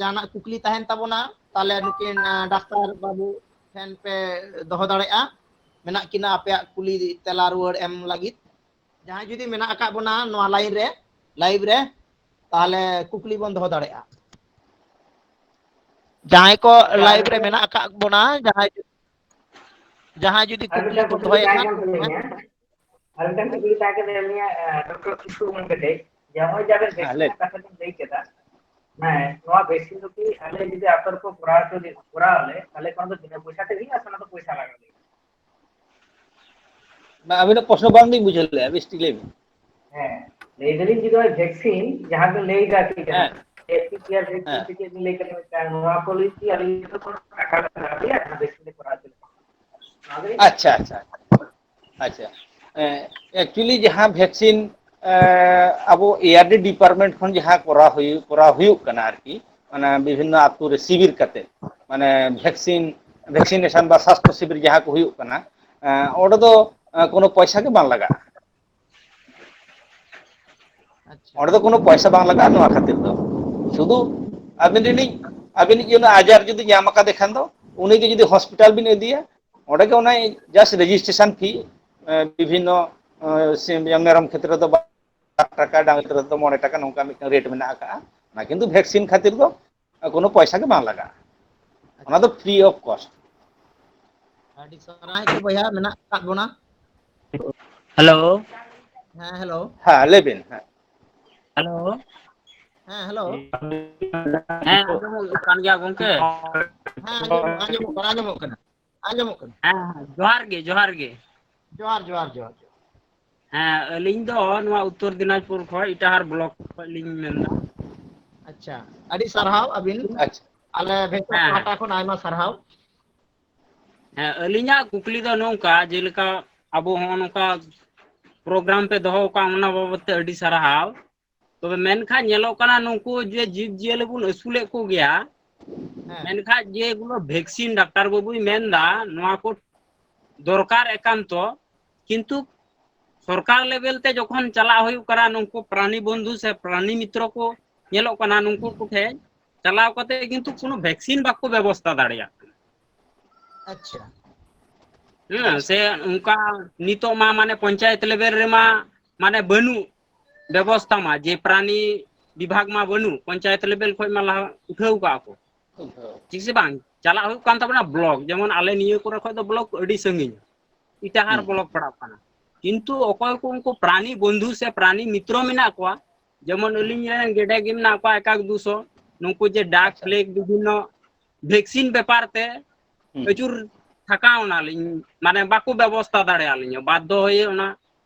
Speaker 1: ᱡᱟᱦᱟᱱᱟᱜ ᱠᱩᱠᱞᱤ ᱛᱟᱦᱮᱱ ᱛᱟᱵᱚᱱᱟ ᱛᱟᱦᱚᱞᱮ ᱱᱩᱠᱤᱱ ᱰᱟᱠᱛᱟᱨ ᱵᱟᱹᱵᱩ ᱴᱷᱮᱱ ᱯᱮ ᱫᱚᱦᱚ ᱫᱟᱲᱮᱭᱟᱜᱼᱟ ᱢᱮᱱᱟᱜ ᱠᱤᱱᱟ ᱟᱯᱮᱭᱟᱜ ᱠᱩᱞᱤ ᱛᱮᱞᱟ ᱨᱩᱣᱟᱹᱲ ᱮᱢ ᱞᱟᱹᱜᱤᱫ ᱡᱟᱦᱟᱸᱭ ᱡᱩᱫᱤ ᱢᱮᱱᱟᱜ ᱟᱠᱟᱫ ᱵᱚᱱᱟ ᱱᱚᱣᱟ ᱞᱟᱭᱤᱵ ᱨᱮ ᱛᱟᱦᱚᱞᱮ ᱠᱩᱠᱞᱤ ᱵᱚᱱ ᱫᱚᱦᱚ ᱫᱟᱲᱮᱭᱟᱜᱼᱟ ᱡᱟᱦᱟᱸᱭ ᱠᱚ ᱞᱟᱭᱤᱵ ᱨᱮ ᱢᱮᱱᱟᱜ ᱟᱠᱟᱫ ᱵᱚᱱᱟ ᱡᱟᱦᱟᱸᱭ ᱡᱩᱫᱤ ᱠᱩᱠᱞᱤ ᱵᱚᱱ ᱫᱚᱦᱚᱭᱮᱫ ᱠᱷᱟᱱ
Speaker 3: ᱟᱨ ᱢᱤᱫᱴᱟᱝ ᱠᱩᱠᱞᱤ ᱛᱟᱦᱮᱸ ᱠᱟᱱ ᱛᱟᱹᱞᱤᱧᱟ ᱰᱚᱠᱴᱚᱨ ᱠᱤᱥᱠᱩ ᱜᱚᱢᱠᱮ ᱴᱷᱮᱡ ᱡᱮ ᱱᱚᱜᱼᱚᱭ ᱡᱮ ᱟᱵᱮᱱ
Speaker 2: ᱦᱮᱸ
Speaker 3: ᱵᱷᱮᱠᱥᱤᱱ
Speaker 2: ᱞᱟᱹᱭ
Speaker 3: ᱨᱮᱱᱟᱜ ᱠᱟᱛᱷᱟ ᱵᱮᱱ ᱞᱟᱹᱭ ᱠᱮᱫᱟ ᱦᱮᱸ ᱱᱚᱣᱟ ᱵᱷᱮᱠᱥᱤᱱ ᱫᱚ ᱠᱤ ᱟᱞᱮ ᱡᱩᱫᱤ ᱟᱛᱳ ᱨᱮᱠᱚ ᱠᱚᱨᱟᱣ ᱟᱞᱮ ᱛᱟᱦᱚᱞᱮ ᱠᱷᱟᱱ ᱫᱚ ᱵᱤᱱᱟᱹ ᱯᱚᱭᱥᱟ ᱛᱮ ᱦᱩᱭᱩᱜᱼᱟ ᱥᱮ ᱚᱱᱟ ᱫᱚ ᱯᱚᱭᱥᱟ ᱞᱟᱜᱟᱜᱼᱟ
Speaker 2: ᱟᱵᱤᱱᱟᱜ ᱯᱨᱚᱥᱱᱚ ᱵᱟᱝᱞᱤᱧ ᱵᱩᱡᱷᱟᱹᱣ ᱞᱮᱜᱼᱟ, ᱵᱮᱥ ᱴᱷᱤᱠ ᱞᱟᱹᱭ ᱵᱤᱱ।
Speaker 3: ᱦᱮᱸ ᱞᱟᱹᱭ ᱫᱟᱞᱤᱧ ᱡᱩᱫᱤ ᱵᱷᱮᱠᱥᱤन ᱡᱟᱦᱟᱸ ᱵᱤᱱ ᱞᱟᱹᱭ ᱫᱟ ᱠᱤ
Speaker 2: ᱦᱮᱸ
Speaker 3: ᱮᱥᱯᱤᱯᱤআᱨ ᱵᱷᱮᱠᱥᱤन
Speaker 2: ᱦᱮᱸ
Speaker 3: ᱥᱮ ᱪᱮᱫ ᱵᱤᱱ ᱞᱟᱹᱭ ᱠᱮᱫᱟ ᱢᱤᱫᱴᱟᱝ ᱱᱚᱣᱟ ᱠᱚ ᱞᱟᱹᱭ ᱠᱤ ᱟᱹᱞᱤᱧ ᱡᱚᱛᱚ ᱠᱷᱚᱱ ᱴᱟᱠᱟ ᱞᱟᱜᱟᱣ ᱞᱤᱧᱟ ᱵᱷᱮᱠᱥᱤᱱ ᱠᱚᱨᱟᱣ ᱦᱚᱪᱚ ᱞᱟᱹᱜᱤᱫ?
Speaker 2: ᱟᱪᱪᱷᱟ ᱟᱪᱪᱷᱟ ᱟᱪᱪᱷᱟ, ᱮᱠᱪᱩᱭᱮᱞᱤ ᱡᱟᱦᱟᱸ ᱵᱷᱮᱠᱥᱤᱱ ᱟᱵᱚ ARD ᱰᱤᱯᱟᱨᱴᱢᱮন্ᱴ ᱠᱷᱚᱱ ᱡᱟᱦᱟᱸ ᱠᱚᱨᱟᱣ ᱦᱩᱭᱩᱜ ᱠᱟᱱᱟ ᱟᱨᱠᱤ, ᱚᱱᱟ ᱵᱤᱵᱷᱤᱱᱱᱚ ᱟᱛᱳ ᱨᱮ ᱥᱤᱵᱤᱨ ᱠᱟᱛᱮ, ᱢᱟᱱᱮ ᱵᱷᱮᱠᱥᱤᱱᱮᱥᱚᱱ বা স্বাস্থ্য শিবির যাহা ᱠᱚ ᱦᱩᱭᱩᱜ ᱠᱟᱱᱟ, ᱚᱸᱰᱮ ᱫᱚ কোনো ᱯᱚᱭᱥᱟ ᱜᱮ ᱵᱟᱝ ᱞᱟᱜᱟᱜᱼᱟ।
Speaker 1: ᱟᱪᱪᱷᱟ
Speaker 2: ᱚᱸᱰᱮ ᱫᱚ কোনো ᱯᱚᱭᱥᱟ ᱵᱟᱝ ᱞᱟᱜᱟᱜᱼᱟ ᱱᱚᱣᱟ ᱠᱷᱟᱹᱛᱤᱨ ᱫᱚ, ᱥᱩᱫᱷᱩ ᱟᱹᱵᱤᱱᱤᱡ ᱡᱩᱫᱤ ᱟᱡᱟᱨ ᱡᱩᱫᱤ ᱧᱟᱢ ᱟᱠᱟᱫᱮ ᱠᱷᱟᱱ ᱫᱚ ᱩᱱᱤᱜᱮ ᱡᱩᱫᱤ ᱦᱚᱥᱯᱤᱴᱟᱞ ᱵᱤᱱ ᱤᱫᱤᱭᱟ, ᱚᱸᱰᱮ ᱜᱮ ᱚᱱᱟ ᱡᱟᱥᱴ ᱨᱮᱡᱤᱥᱴᱨᱮᱥᱚᱱ ᱯᱷᱤ ᱵᱤᱵᱷᱤᱱᱱᱚ ᱢᱮᱨᱚᱢ ᱠᱷᱮᱛᱨᱮ ᱫᱚ 8 টাকা, ᱰᱟᱝᱨᱤ ᱠᱷᱮᱛᱨᱮ ᱫᱚ 9 টাকা ᱱᱚᱝᱠᱟ ᱢᱤᱫᱴᱟᱝ ᱨᱮᱴ ᱢᱮᱱᱟᱜ ᱟᱠᱟᱜᱼᱟ। ᱚᱱᱟ ᱠᱤᱱᱛᱩ ᱵᱷᱮᱠᱥᱤᱱ ᱠᱷᱟᱹᱛᱤᱨ ᱫᱚ কোনো ᱯᱚᱭᱥᱟ ᱜᱮ ᱵᱟᱝ ᱞᱟᱜᱟᱜᱼᱟ, ᱚᱱᱟ ᱫᱚ
Speaker 1: ᱟᱪᱪᱷᱟ
Speaker 2: ᱯᱷᱨᱤ ᱚᱯᱷ ᱠᱚᱥᱴ।
Speaker 1: ᱟᱹᱰᱤ ᱥᱟᱨᱦᱟᱣ ᱜᱮ ᱵᱚᱭᱦᱟ ᱢᱮᱱᱟᱜ ᱟᱠᱟᱫ ᱵᱚᱱᱟ।
Speaker 5: ᱦᱮᱞᱳ
Speaker 1: ᱦᱮᱸ ᱦᱮᱞᱳ,
Speaker 2: ᱦᱮᱸ ᱞᱟᱹᱭ ᱵᱤᱱ, ᱦᱮᱸ
Speaker 5: ᱦᱮᱞᱳ,
Speaker 1: ᱦᱮᱸ ᱦᱮᱞᱳ,
Speaker 5: ᱦᱮᱸ ᱟᱸᱡᱚᱢᱚᱜ ᱠᱟᱱ ᱜᱮᱭᱟ ᱜᱚᱝᱠᱮ।
Speaker 1: ᱦᱮᱸ ᱟᱸᱡᱚᱢᱚᱜ ᱠᱟᱱᱟ, ᱟᱸᱡᱚᱢᱚᱜ ᱠᱟᱱᱟ।
Speaker 5: ᱦᱮᱸ ᱡᱚᱦᱟᱨ ᱜᱮ ᱡᱚᱦᱟᱨ ᱜᱮ।
Speaker 1: ᱡᱚᱦᱟᱨ ᱡᱚᱦᱟᱨ ᱡᱚᱦᱟᱨ।
Speaker 5: ᱦᱮᱸ ᱟᱹᱞᱤᱧ ᱫᱚ ᱱᱚᱣᱟ ᱩᱛᱛᱚᱨ ᱫᱤᱱᱟᱡᱽᱯᱩᱨ ᱠᱷᱚᱡ ᱤᱴᱟᱦᱟᱨ ᱵᱞᱚᱠ ᱠᱷᱚᱡ ᱞᱤᱧ ᱢᱮᱱᱫᱟ।
Speaker 1: ᱟᱪᱪᱷᱟ, ᱟᱹᱰᱤ ᱥᱟᱨᱦᱟᱣ ᱟᱹᱵᱤᱱ
Speaker 2: ᱟᱪᱪᱷᱟ
Speaker 1: ᱟᱞᱮ ᱵᱷᱮᱱᱥᱟ
Speaker 5: ᱦᱮᱸ
Speaker 1: ᱯᱟᱦᱴᱟ ᱠᱷᱚᱱ ᱟᱭᱢᱟ ᱥᱟᱨᱦᱟᱣ।
Speaker 5: ᱦᱮᱸ ᱟᱹᱞᱤᱧᱟᱜ ᱠᱩᱠᱞᱤ ᱫᱚ ᱱᱚᱝᱠᱟ, ᱡᱮᱞᱮᱠᱟ ᱟᱵᱚ ᱦᱚᱸᱜᱼᱚ ᱱᱚᱝᱠᱟ ᱯᱨᱳᱜᱨᱟᱢ ᱯᱮ ᱫᱚᱦᱚ ᱟᱠᱟᱫ ᱚᱱᱟ ᱵᱟᱵᱚᱫ ᱛᱮ ᱟᱹᱰᱤ ᱥᱟᱨᱦᱟᱣ। ᱛᱚᱵᱮ ᱢᱮᱱᱠᱷᱟᱱ ᱧᱮᱞᱚᱜ ᱠᱟᱱᱟ ᱱᱩᱠᱩ ᱡᱮ ᱡᱤᱵᱽᱼᱡᱤᱭᱟᱹᱞᱤ ᱵᱚᱱ ᱟᱹᱥᱩᱞᱮᱫ ᱠᱚᱜᱮᱭᱟ,
Speaker 1: ᱦᱮᱸ
Speaker 5: ᱢᱮᱱᱠᱷᱟᱡ ᱡᱮগুলো ᱵᱷᱮᱠᱥᱤᱱ ᱰᱟᱠᱛᱟᱨ ᱵᱟᱵᱩᱭ ᱢᱮᱱᱫᱟ ᱱᱚᱣᱟ ᱠᱚ দরকার একান্ত, কিন্তু সরকার লেভেল তে যখন চালাও হুয়ুগ কানা নুনকু প্রাণী বন্ধু সে প্রাণী মিত্র কো ñeলᱚᱜ ᱠᱟᱱᱟ ᱱᱩᱱᱠᱩ ᱠᱚᱴᱷᱮᱱ ᱪᱟᱞᱟᱣ ᱠᱟᱛᱮ ᱠᱤᱱᱛᱩ ᱠᱳᱱᱳ ᱵᱷᱮᱠᱥᱤᱱ ᱵᱟᱠᱚ ᱵᱮᱵᱚᱥᱛᱷᱟ ᱫᱟᱲᱮᱭᱟᱜ ᱠᱟᱱᱟ।
Speaker 1: ᱟᱪᱪᱷᱟ
Speaker 5: ᱦᱮᱸ
Speaker 1: ᱟᱪᱪᱷᱟ
Speaker 5: ᱥᱮ ᱚᱱᱠᱟ ᱱᱤᱛᱚᱜ ᱢᱟ ᱢᱟᱱᱮ ᱯᱚᱧᱪᱟয়েᱛ ᱞᱮᱵᱮᱞ ᱨᱮᱢᱟ ᱢᱟᱱᱮ ᱵᱟᱹᱱᱩᱜ ᱵᱮᱵᱚᱥᱛᱷᱟ ᱢᱟ, ᱡᱮ ᱯᱨᱟণী বিভাগ মা বানুক, পঞ্চায়েত লেভেল ᱠᱷᱚᱡ ᱢᱟ ᱞᱟᱦᱟ ᱩᱴᱷᱟᱹᱣ ᱠᱟᱜᱼᱟ ᱠᱚ। ᱴᱷᱤᱠ ᱥᱮ ᱵᱟᱝ, ᱪᱟᱞᱟᱜ ᱦᱩᱭᱩᱜ ᱠᱟᱱ ᱛᱟᱵᱚᱱᱟ ᱵᱞᱚᱠ, ᱡᱮᱢᱚᱱ ᱟᱞᱮ ᱱᱤᱭᱟᱹ ᱠᱚᱨᱮ ᱠᱷᱚᱡ ᱫᱚ ᱵᱞᱚᱠ ᱟᱹᱰᱤ ᱥᱟᱺᱜᱤᱧ, ᱤᱴᱟᱦᱟᱨ ᱵᱞᱚᱠ ᱯᱟᱲᱟᱜ ᱠᱟᱱᱟ। ᱠᱤᱱᱛᱩ ᱚᱠᱚᱭ ᱠᱚ ᱩᱱᱠᱩ ᱯᱨᱟণী ᱵᱚᱱᱫᱷᱩ ᱥᱮ ᱯᱨᱟণী ᱢᱤᱛᱨᱚ ᱢᱮᱱᱟᱜ ᱠᱚᱣᱟ, ᱡᱮᱢᱚᱱ ᱟᱹᱞᱤᱧ ᱨᱮᱱ ᱜᱮᱰᱮ ᱜᱮ ᱢᱮᱱᱟᱜ ᱠᱚᱣᱟ 1-200, ᱱᱩᱠᱩ ᱡᱮ ᱰᱟᱠ
Speaker 2: ᱟᱪᱪᱷᱟ
Speaker 5: ᱯᱞᱮᱜ ᱵᱤᱵᱷᱤᱱᱱᱚ ᱵᱷᱮᱠᱥᱤᱱ ᱵᱮᱯᱟᱨ ᱛᱮ ᱟᱹᱪᱩᱨ ᱛᱷᱟᱠᱟᱣᱱᱟᱞᱤᱧ, ᱢᱟᱱᱮ ᱵᱟᱠᱚ ᱵᱮᱵᱚᱥᱛᱷᱟ ᱫᱟᱲᱮᱭᱟᱜ ᱞᱤᱧᱟ, ᱵᱟᱫᱽᱫᱷᱚ ᱦᱚᱭᱮ ᱚᱱᱟ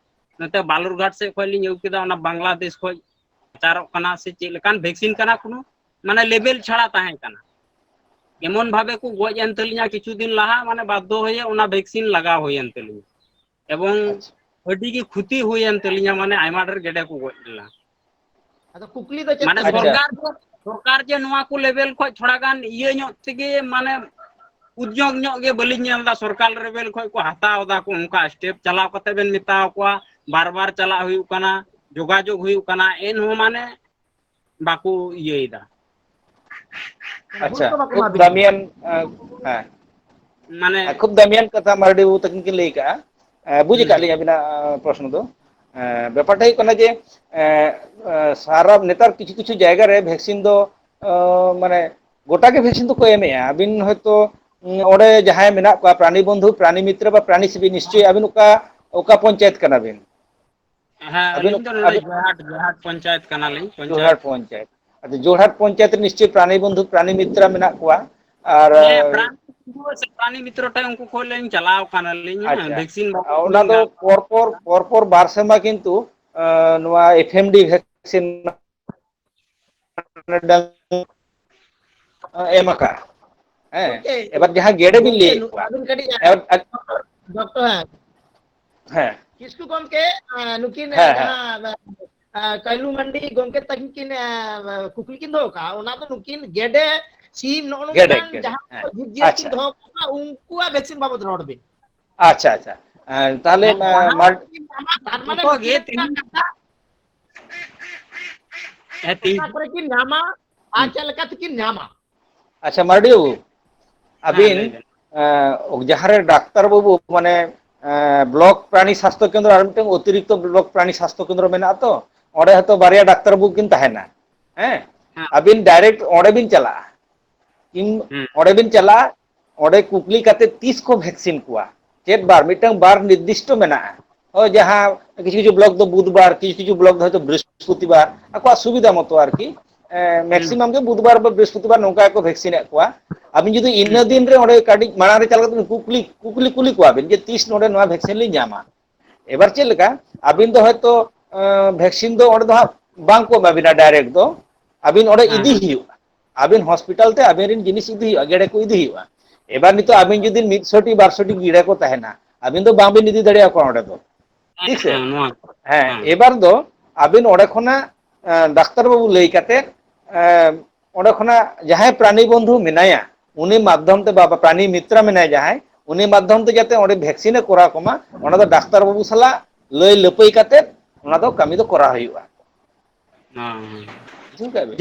Speaker 5: ᱱᱚᱛᱮ ᱵᱟᱞᱩᱨᱜᱷᱟᱴ ᱥᱮᱫ ᱠᱷᱚᱡ ᱞᱤᱧ ᱟᱹᱜᱩ ᱠᱮᱫᱟ, ᱚᱱᱟ ᱵᱟᱝᱞᱟᱫᱮᱥ ᱠᱷᱚᱡ ᱯᱨᱚᱪᱟᱨᱚᱜ ᱠᱟᱱᱟ ᱥᱮ ᱪᱮᱫ ᱞᱮᱠᱟᱱ ᱵᱷᱮᱠᱥᱤᱱ ᱠᱟᱱᱟ, ᱠᱳᱱᱳ ᱢᱟᱱᱮ ᱞᱮᱵᱮᱞ ᱪᱷᱟᱲᱟ ᱛᱟᱦᱮᱸ ᱠᱟᱱᱟ। এমন ভাবে কো গজ এন তালিᱧᱟ কিছু দিন লাহা, মানে বাধ্য হয়ে ওনা ভ্যাকসিন লাগাও হয়েন তালিᱧᱟ, এবং
Speaker 2: আচ্ছা
Speaker 5: ᱟᱹᱰᱤ ᱜᱮ ᱠᱷᱩᱛᱤ ᱦᱩᱭᱮᱱ ᱛᱟᱹᱞᱤᱧᱟ, ᱢᱟᱱᱮ ᱟᱭᱢᱟ ᱰᱷᱮᱨ ᱜᱮᱰᱮ ᱠᱚ ᱜᱚᱡ ᱞᱮᱱᱟ।
Speaker 1: ᱟᱫᱚ ᱠᱩᱠᱞᱤ ᱫᱚ ᱪᱮᱫ
Speaker 5: ᱢᱟᱱᱮ
Speaker 1: ᱛᱟᱵᱤᱱ?
Speaker 2: ᱟᱪᱪᱷᱟ
Speaker 5: ᱥᱚᱨᱠᱟর ᱡᱮ ᱱᱚᱣᱟ ᱠᱚ লেভেল ᱠᱷᱚᱡ ᱛᱷᱚᱲᱟ ᱜᱟᱱ ᱤᱭᱟᱹ ᱧᱚᱜ ᱛᱮᱜᱮ ᱢᱟᱱᱮ উদ্যোগ ᱧᱚᱜ ᱜᱮ ᱵᱟᱹᱞᱤᱧ ᱧᱮᱞ ᱫᱟ ᱥᱚᱨᱠᱟর লেভেল ᱠᱷᱚᱡ ᱠᱚ ᱦᱟᱛᱟᱣ ᱫᱟ ᱠᱚ ᱚᱱᱠᱟ ᱥᱴᱮᱯ, ᱪᱟᱞᱟᱣ ᱠᱟᱛᱮ ᱵᱮᱱ ᱢᱮᱛᱟᱣ ᱠᱚᱣᱟ, ᱵᱟᱨ ᱵᱟᱨ ᱪᱟᱞᱟᱜ ᱦᱩᱭᱩᱜ ᱠᱟᱱᱟ, যোগাযোগ ᱦᱩᱭᱩᱜ ᱠᱟᱱᱟ, ᱮᱱᱦᱚᱸ ᱢᱟᱱᱮ ᱵᱟᱠᱚ ᱤᱭᱟᱹᱭᱮᱫᱟ।
Speaker 1: ᱜᱩᱨᱩᱛᱛᱚ
Speaker 2: ᱟᱪᱪᱷᱟ,
Speaker 1: ᱵᱟᱠᱚ
Speaker 2: ᱠᱷᱩᱵ
Speaker 1: ᱮᱢᱟᱵᱤᱱ ᱠᱟᱱᱟ।
Speaker 2: ᱫᱟমিᱭᱟᱱ ᱦᱮᱸ
Speaker 5: ᱢᱟᱱᱮ
Speaker 2: ᱠᱷᱩᱵ ᱫᱟমিᱭᱟᱱ ᱠᱟᱛᱷᱟ ᱢᱟᱨᱰᱤ ᱵᱟᱵᱩ ᱛᱟᱹᱠᱤᱱ ᱠᱤᱱ ᱞᱟᱹᱭ ᱠᱟᱜᱼᱟ, ᱵᱩᱡᱽ ᱟᱠᱟᱫ ᱞᱤᱧ ᱟᱵᱤᱱᱟᱜ ᱯᱨᱚᱥᱱᱚ ᱫᱚ। ব্যাপারটা ᱦᱩᱭᱩᱜ ᱠᱟᱱᱟ ᱡᱮ সারা নেতার কিছু কিছু জায়গা রে ভ্যাকসিন ᱫᱚ মানে গোটা গে ভ্যাকসিন ᱫᱚᱠᱚ ᱮᱢᱮᱜᱼᱟ। ᱟᱵᱤᱱ ᱦᱚᱭᱛᱳ ᱚᱸᱰᱮ ᱡᱟᱦᱟᱸᱭ ᱢᱮᱱᱟᱜ ᱠᱚᱣᱟ ᱯᱨᱟণী ᱵᱚᱱᱫᱷᱩ, ᱯᱨᱟণী ᱢᱤᱛᱨᱚ ᱵᱟ ᱯᱨᱟণী ᱥᱮᱵী, ᱱᱤᱥᱪᱚᱭ ᱟᱵᱤᱱ ᱚᱠᱟ ᱯᱚᱧᱪᱟয়েᱛ ᱠᱟᱱᱟ ᱵᱤᱱ?
Speaker 5: ᱦᱮᱸ
Speaker 2: ᱟᱹᱵᱤᱱ
Speaker 5: ᱟᱹᱞᱤᱧ ᱫᱚ ᱱᱚᱰᱮ
Speaker 2: ᱟᱹᱵᱤᱱ
Speaker 5: ᱡᱚᱨᱦᱟᱴ ᱯᱚᱧᱪᱟয়েᱛ ᱠᱟᱱᱟᱞᱤᱧ, ᱯᱚᱧᱪᱟয়েᱛ।
Speaker 2: ᱡᱳᱨᱦᱟᱴ ᱯᱚᱧᱪᱟয়েᱛ, ᱟᱫᱚ ᱡᱳᱨᱦᱟᱴ ᱯᱚᱧᱪᱟয়েᱛ ᱨᱮ ᱱᱤᱥᱪᱚᱭ ᱯᱨᱟণী ᱵᱚᱱᱫᱷᱩ ᱯᱨᱟণী ᱢᱤᱛᱨᱟ ᱢᱮᱱᱟᱜ ᱠᱚᱣᱟ, ᱟᱨ
Speaker 5: ᱦᱮᱸ ᱯᱨᱟণী ᱢᱤᱛᱨᱚ ᱴᱷᱮᱱ ᱩᱱᱠᱩ ᱠᱷᱚᱡ ᱞᱤᱧ ᱪᱟᱞᱟᱣ ᱠᱟᱱᱟᱞᱤᱧ, ᱦᱮᱸ
Speaker 2: ᱟᱪᱪᱷᱟ
Speaker 5: ᱵᱷᱮᱠᱥᱤᱱ ᱵᱟᱵᱚᱫ
Speaker 2: ᱚᱱᱟ
Speaker 5: ᱛᱮᱞᱤᱧ
Speaker 2: ᱫᱚ ᱯᱚᱨᱯᱚᱨ 2 ᱥᱮᱨᱢᱟ ᱠᱤᱱᱛᱩ ᱱᱚᱣᱟ FMD ভ্যাকসিন ᱮᱢ ᱟᱠᱟᱜᱼᱟ। ᱦᱮᱸ
Speaker 1: ᱜᱚᱝᱠᱮ
Speaker 2: ᱮবার ᱡᱟᱦᱟᱸ ᱜᱮᱰᱮ ᱵᱤᱱ
Speaker 1: ᱜᱚᱝᱠᱮ
Speaker 2: ᱞᱟᱹᱭᱮᱫ ᱠᱚᱣᱟ,
Speaker 1: ᱟᱹᱵᱤᱱ ᱠᱟᱹᱴᱤᱡ ᱰᱚᱠᱴᱚᱨ
Speaker 2: ᱦᱮᱸ
Speaker 1: ᱠᱤᱥᱠᱩ ᱜᱚᱢᱠᱮ ᱱᱩᱠᱤᱱ
Speaker 2: ᱦᱮᱸ ᱦᱮᱸ
Speaker 1: ᱡᱟᱦᱟᱸ ᱠᱟᱭᱞᱩ ᱢᱟᱱᱰᱤ ᱜᱚᱢᱠᱮ ᱛᱟᱹᱠᱤᱱ ᱠᱤᱱ ᱠᱩᱠᱞᱤ ᱠᱤᱱ ᱫᱚᱦᱚ ᱠᱟᱜᱼᱟ, ᱚᱱᱟ ᱫᱚ ᱱᱩᱠᱤᱱ ᱜᱮᱰᱮ ᱥᱤᱢ ᱱᱚᱜᱼᱚ
Speaker 2: ᱜᱮᱰᱮ
Speaker 1: ᱱᱚᱝᱠᱟᱱ
Speaker 2: ᱜᱮᱰᱮ
Speaker 1: ᱡᱟᱦᱟᱸ
Speaker 2: ᱦᱮᱸ
Speaker 1: ᱡᱤᱵᱽᱼᱡᱤᱭᱟᱹᱞᱤ ᱠᱤᱱ
Speaker 2: ᱟᱪᱪᱷᱟ
Speaker 1: ᱫᱚᱦᱚ ᱠᱟᱜᱼᱟ, ᱩᱱᱠᱩᱣᱟᱜ ᱵᱷᱮᱠᱥᱤᱱ ᱵᱟᱵᱚᱫ ᱨᱚᱲ ᱵᱤᱱ।
Speaker 2: ᱟᱪᱪᱷᱟ ᱟᱪᱪᱷᱟ, ᱛᱟᱦᱞᱮ
Speaker 1: ᱛᱟᱨ ᱢᱟᱱᱮ
Speaker 5: ᱡᱚᱛᱚ ᱜᱮ
Speaker 1: ᱱᱩᱠᱤᱱᱟᱜ
Speaker 5: ᱛᱤᱦᱤᱧ
Speaker 1: ᱠᱟᱛᱷᱟ ᱚᱠᱟ ᱠᱚᱨᱮ ᱠᱤᱱ ᱧᱟᱢᱟ ᱟᱨ ᱪᱮᱫ ᱞᱮᱠᱟ ᱛᱮᱠᱤᱱ ᱧᱟᱢᱟ?
Speaker 2: ᱟᱪᱪᱷᱟ ᱢᱟᱨᱰᱤ ᱵᱟᱵᱩ,
Speaker 5: ᱦᱮᱸ
Speaker 2: ᱟᱹᱵᱤᱱ
Speaker 5: ᱞᱟᱹᱭ ᱵᱮᱱ
Speaker 2: ᱡᱟᱦᱟᱸᱨᱮ ᱰᱟক্তার বাবু মানে ব্লক প্রাণী স্বাস্থ্য কেন্দ্র আর মিদᱴᱟᱝ অতিরিক্ত ব্লক প্রাণী স্বাস্থ্য কেন্দ্র মেনাᱜ তো, ᱚᱸᱰᱮ ᱦᱚᱭᱛᱚ ᱵᱟᱨᱭᱟ ᱰᱟক্তার ᱵᱟᱵᱩ ᱠᱤᱱ ᱛᱟᱦᱮᱱᱟ, ᱦᱮᱸ
Speaker 5: ᱦᱮᱸ
Speaker 2: ᱟᱹᱵᱤᱱ ᱰᱟᱭᱨᱮᱠᱴ ᱚᱸᱰᱮ ᱵᱤᱱ ᱪᱟᱞᱟᱜᱼᱟ,
Speaker 5: ᱦᱮᱸ
Speaker 2: ᱚᱸᱰᱮ ᱵᱤᱱ ᱪᱟᱞᱟᱜᱼᱟ, ᱚᱸᱰᱮ ᱠᱩᱠᱞᱤ ᱠᱟᱛᱮ ᱛᱤᱥ ᱠᱚ ᱵᱷᱮᱠᱥᱤᱱ ᱠᱚᱣᱟ, ᱪᱮᱫ ᱵᱟᱨ ᱢᱤᱫᱴᱟᱝ ᱵᱟᱨ ᱱᱤᱨᱫᱤᱥᱴᱚ ᱢᱮᱱᱟᱜᱼᱟ। ᱳᱭ ᱡᱟᱦᱟᱸ ᱠᱤᱪᱷᱩ ᱠᱤᱪᱷᱩ ᱵᱞᱚᱠ ᱫᱚ ᱵᱩধবার, ᱠᱤᱪᱷᱩ ᱠᱤᱪᱷᱩ ᱵᱞᱚᱠ ᱫᱚ ᱦᱚᱭতো ᱵᱨᱤᱦᱚᱥᱯᱚতিবার, ᱟᱠᱚᱣᱟᱜ ᱥᱩᱵᱤᱫᱷᱟ ᱢᱚতো ᱟᱨᱠᱤ,
Speaker 5: ᱦᱮᱸ
Speaker 2: ᱢᱮক্সᱤᱢᱟᱢ ᱜᱮ ᱵᱩধবার বা বৃহস্পতিবার ᱱᱚᱝᱠᱟ ᱜᱮᱠᱚ ᱵᱷᱮᱠসᱤᱱᱮᱫ ᱠᱚᱣᱟ। ᱟᱵᱤᱱ ᱡᱩᱫᱤ ᱤᱱᱟᱹ ᱫᱤᱱ ᱨᱮ ᱚᱸᱰᱮ ᱠᱟᱹᱴᱤᱡ ᱢᱟᱲᱟᱝ ᱨᱮ ᱪᱟᱞᱟᱣ ᱠᱟᱛᱮ ᱠᱩᱠᱞᱤ ᱠᱩᱞᱤ ᱠᱚᱣᱟᱵᱤᱱ ᱡᱮ ᱛᱤᱥ ᱱᱚᱰᱮ ᱱᱚᱣᱟ ᱵᱷᱮᱠᱥᱤᱱ ᱞᱤᱧ ᱧᱟᱢᱟ। এবার চেদ লেকা আবিন দো হয়তো ভ্যাকসিন দো ওড়ে দো বাং को एमाबिना डायरेक्ट दो আবিন ওড়ে ইদি হিউয়া আবিন হসপিটাল তে আবিন রিন জিনিস ইদি হিউয়া গেড়ে को ইদি হিউয়া এবার নিতো আবিন যদি 100 টি 1200 টি গিড়ে को তাহেনা আবিন দো বাং বিন ইদি দাড়িয়া को ওড়ে দো ঠিক সে হ্যাঁ এবার দো আবিন ওড়ে খনা ডাক্তার বাবু লই কাতে ওড়ে খনা যাহাই প্রাণী বন্ধু মেনায়া উনি মাধ্যম তে বাবা প্রাণী মিত্র মেনায় যাহাই উনি মাধ্যম তে যাতে ওড়ে ভ্যাকসিন করা কমা ওনা দো ডাক্তার বাবু সালা লই লপই কাতে ওনা দো কামি দো করা হইবা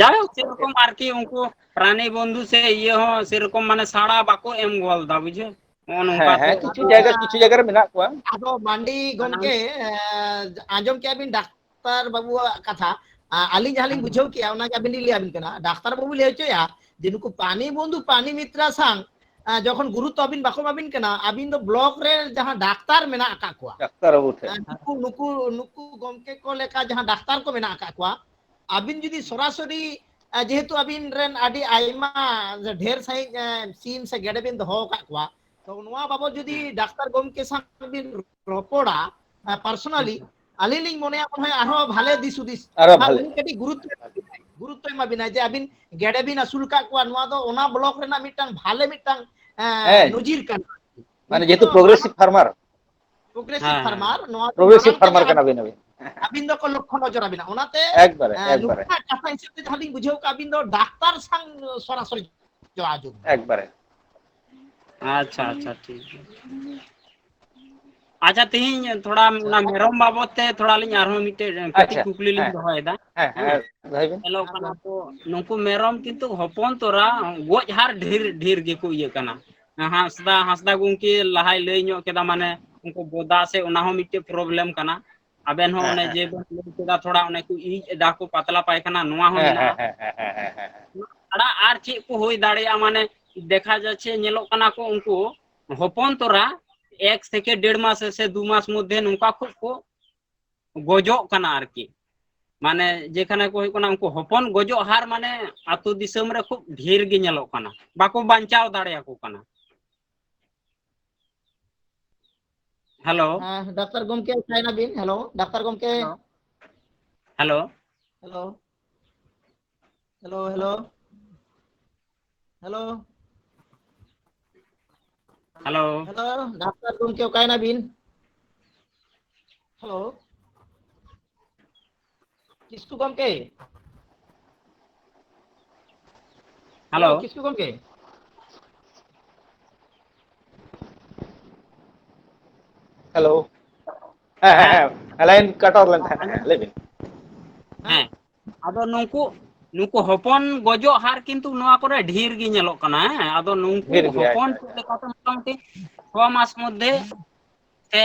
Speaker 5: যাই হোক সেরকম আর কি উনকু প্রাণী বন্ধু সে ইয়ে হ সেরকম মানে সাড়া বাকো এম গল দা বুঝে
Speaker 2: হ্যাঁ হ্যাঁ কিছু জায়গা রে মেনা কোয়া
Speaker 1: আদো মান্ডি গমকে আজম কে আবিন ডাক্তার বাবু কথা আলিং জাহালিং বুঝাও কি ওনা কে আবিন লি আবিন কেনা ডাক্তার বাবু লে হচয়া যে নুকু প্রাণী বন্ধু প্রাণী মিত্রা সাং যখন গুরুত্ব আবিন বাকো আবিন কেনা আবিন দো ব্লক রে যাহা ডাক্তার মেনা আকা কোয়া
Speaker 2: ডাক্তার বাবু ঠে
Speaker 1: নুকু নুকু নুকু গমকে को লেকা যাহা ডাক্তার को মেনা আকা কোয়া আবিন যদি সরাসরি যেহেতু আবিন রেন আডি আইমা ঢের সাই সিম সে গেডে বিন দহ কা কোয়া তো নোয়া বাবু যদি ডাক্তার গমকে সাং বিন রপড়া পার্সোনালি আলিলিং মনে হয় আরো ভালো দিসুদিস
Speaker 2: আরো ভালো
Speaker 1: কেটি গুরুত্ব এমা বিনা যে আবিন গেডে বিন আসুল কা কোয়া নোয়া দো ওনা ব্লক রেনা মিটাং ভালো মিটাং নজির কান
Speaker 2: মানে যেহেতু প্রোগ্রেসিভ ফার্মার
Speaker 1: প্রোগ্রেসিভ ফার্মার
Speaker 2: কানা বিন
Speaker 1: আবিন দো কো লক্ষ্য নজর আবিনা ওনাতে
Speaker 2: একবারে
Speaker 1: কথা হিসেবে ধালি বুঝাও আবিন দো ডাক্তার সাং সরাসরি যোগাযোগ
Speaker 2: একবারে
Speaker 5: আচ্ছা আচ্ছা ঠিক আচ্ছা তিহিন থোড়া না মেরম বাবতে থোড়া লিং আরো মিটে কাটি কুকলি লিং দহয়দা
Speaker 2: হ্যাঁ হ্যাঁ ভাইবেন
Speaker 5: হেলো কানা তো নুকু মেরম কিন্তু হপন তোরা গoj har ঢের ঢের গে কো ইয়ে কানা হাসদা গুংকি লাহাই লই ᱧᱚᱜ কেদা মানে উনকু বোদা সে ওনা হো মিটে প্রবলেম কানা আবেন হো অনে যে কেদা থোড়া অনে কু ই এডা কো পাতলা পায়খানা নোয়া হো মেনা আড়া আর চে কো হই দাড়িয়া মানে দেখা যাচ্ছে ñeলok কানা কো উনকু হপন তোরা 1 থেকে 1.5 মাস से 2 মাস মধ্যে নুকা খুব কো গজক কানা আর কি মানে যেখানে কো হই কোনা উনকু হপন গজক হার মানে আতু দিসম রে খুব ঢের গে ñeলok কানা বাকো বাঞ্চাও দাড়িয়া কো কানা हेलो
Speaker 1: डॉक्टर गमके चाइना बिन हेलो डॉक्टर गमके
Speaker 5: hello
Speaker 1: hello hello hello hello
Speaker 5: hello
Speaker 1: hello doctor गमके चाइना बिन हेलो किसको गमके
Speaker 5: हेलो
Speaker 1: किसको गमके
Speaker 2: हेलो लाइन कट और लन लेबिन
Speaker 5: आदो नुकु हपन गजो हार किंतु नोआ करे ढेर गे ñeलok kana आदो नुकु हपन लेकाते मोटामुटी 6 मास মধ্যে से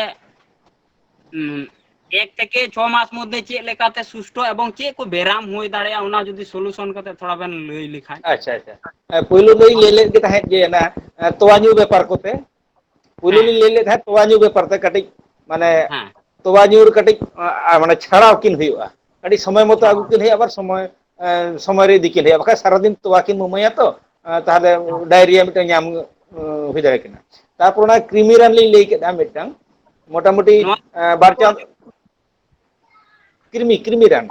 Speaker 5: 1 থেকে 6 মাস মধ্যে চে লেকাতে সুস্থ এবং চে কো বেরাম হই দাঁড়িয়া ওনা যদি সলিউশন কাতে থোড়া বেন লই লিখাই
Speaker 2: আচ্ছা আচ্ছা পয়লো লই লেলে কে তাহে যে না তোয়ানিউ ব্যাপার কোতে পয়লো লেলে তাহে তোয়ানিউ ব্যাপার তে কাটি মানে তোয়ানিউর কাটি মানে ছাড়াও কিন হইবা কাটি সময় মতো আগু কিন হই আবার সময় রে দিকিন হই বাকা সারা দিন তোয়া কিন মুমাইয়া তো তাহলে ডায়রিয়া মিটা ñam হই দাঁড়ায় কিনা তারপর না ক্রিমি রান লই লেই কেদা মিটাং মোটামুটি বারচা ক্রিমি রান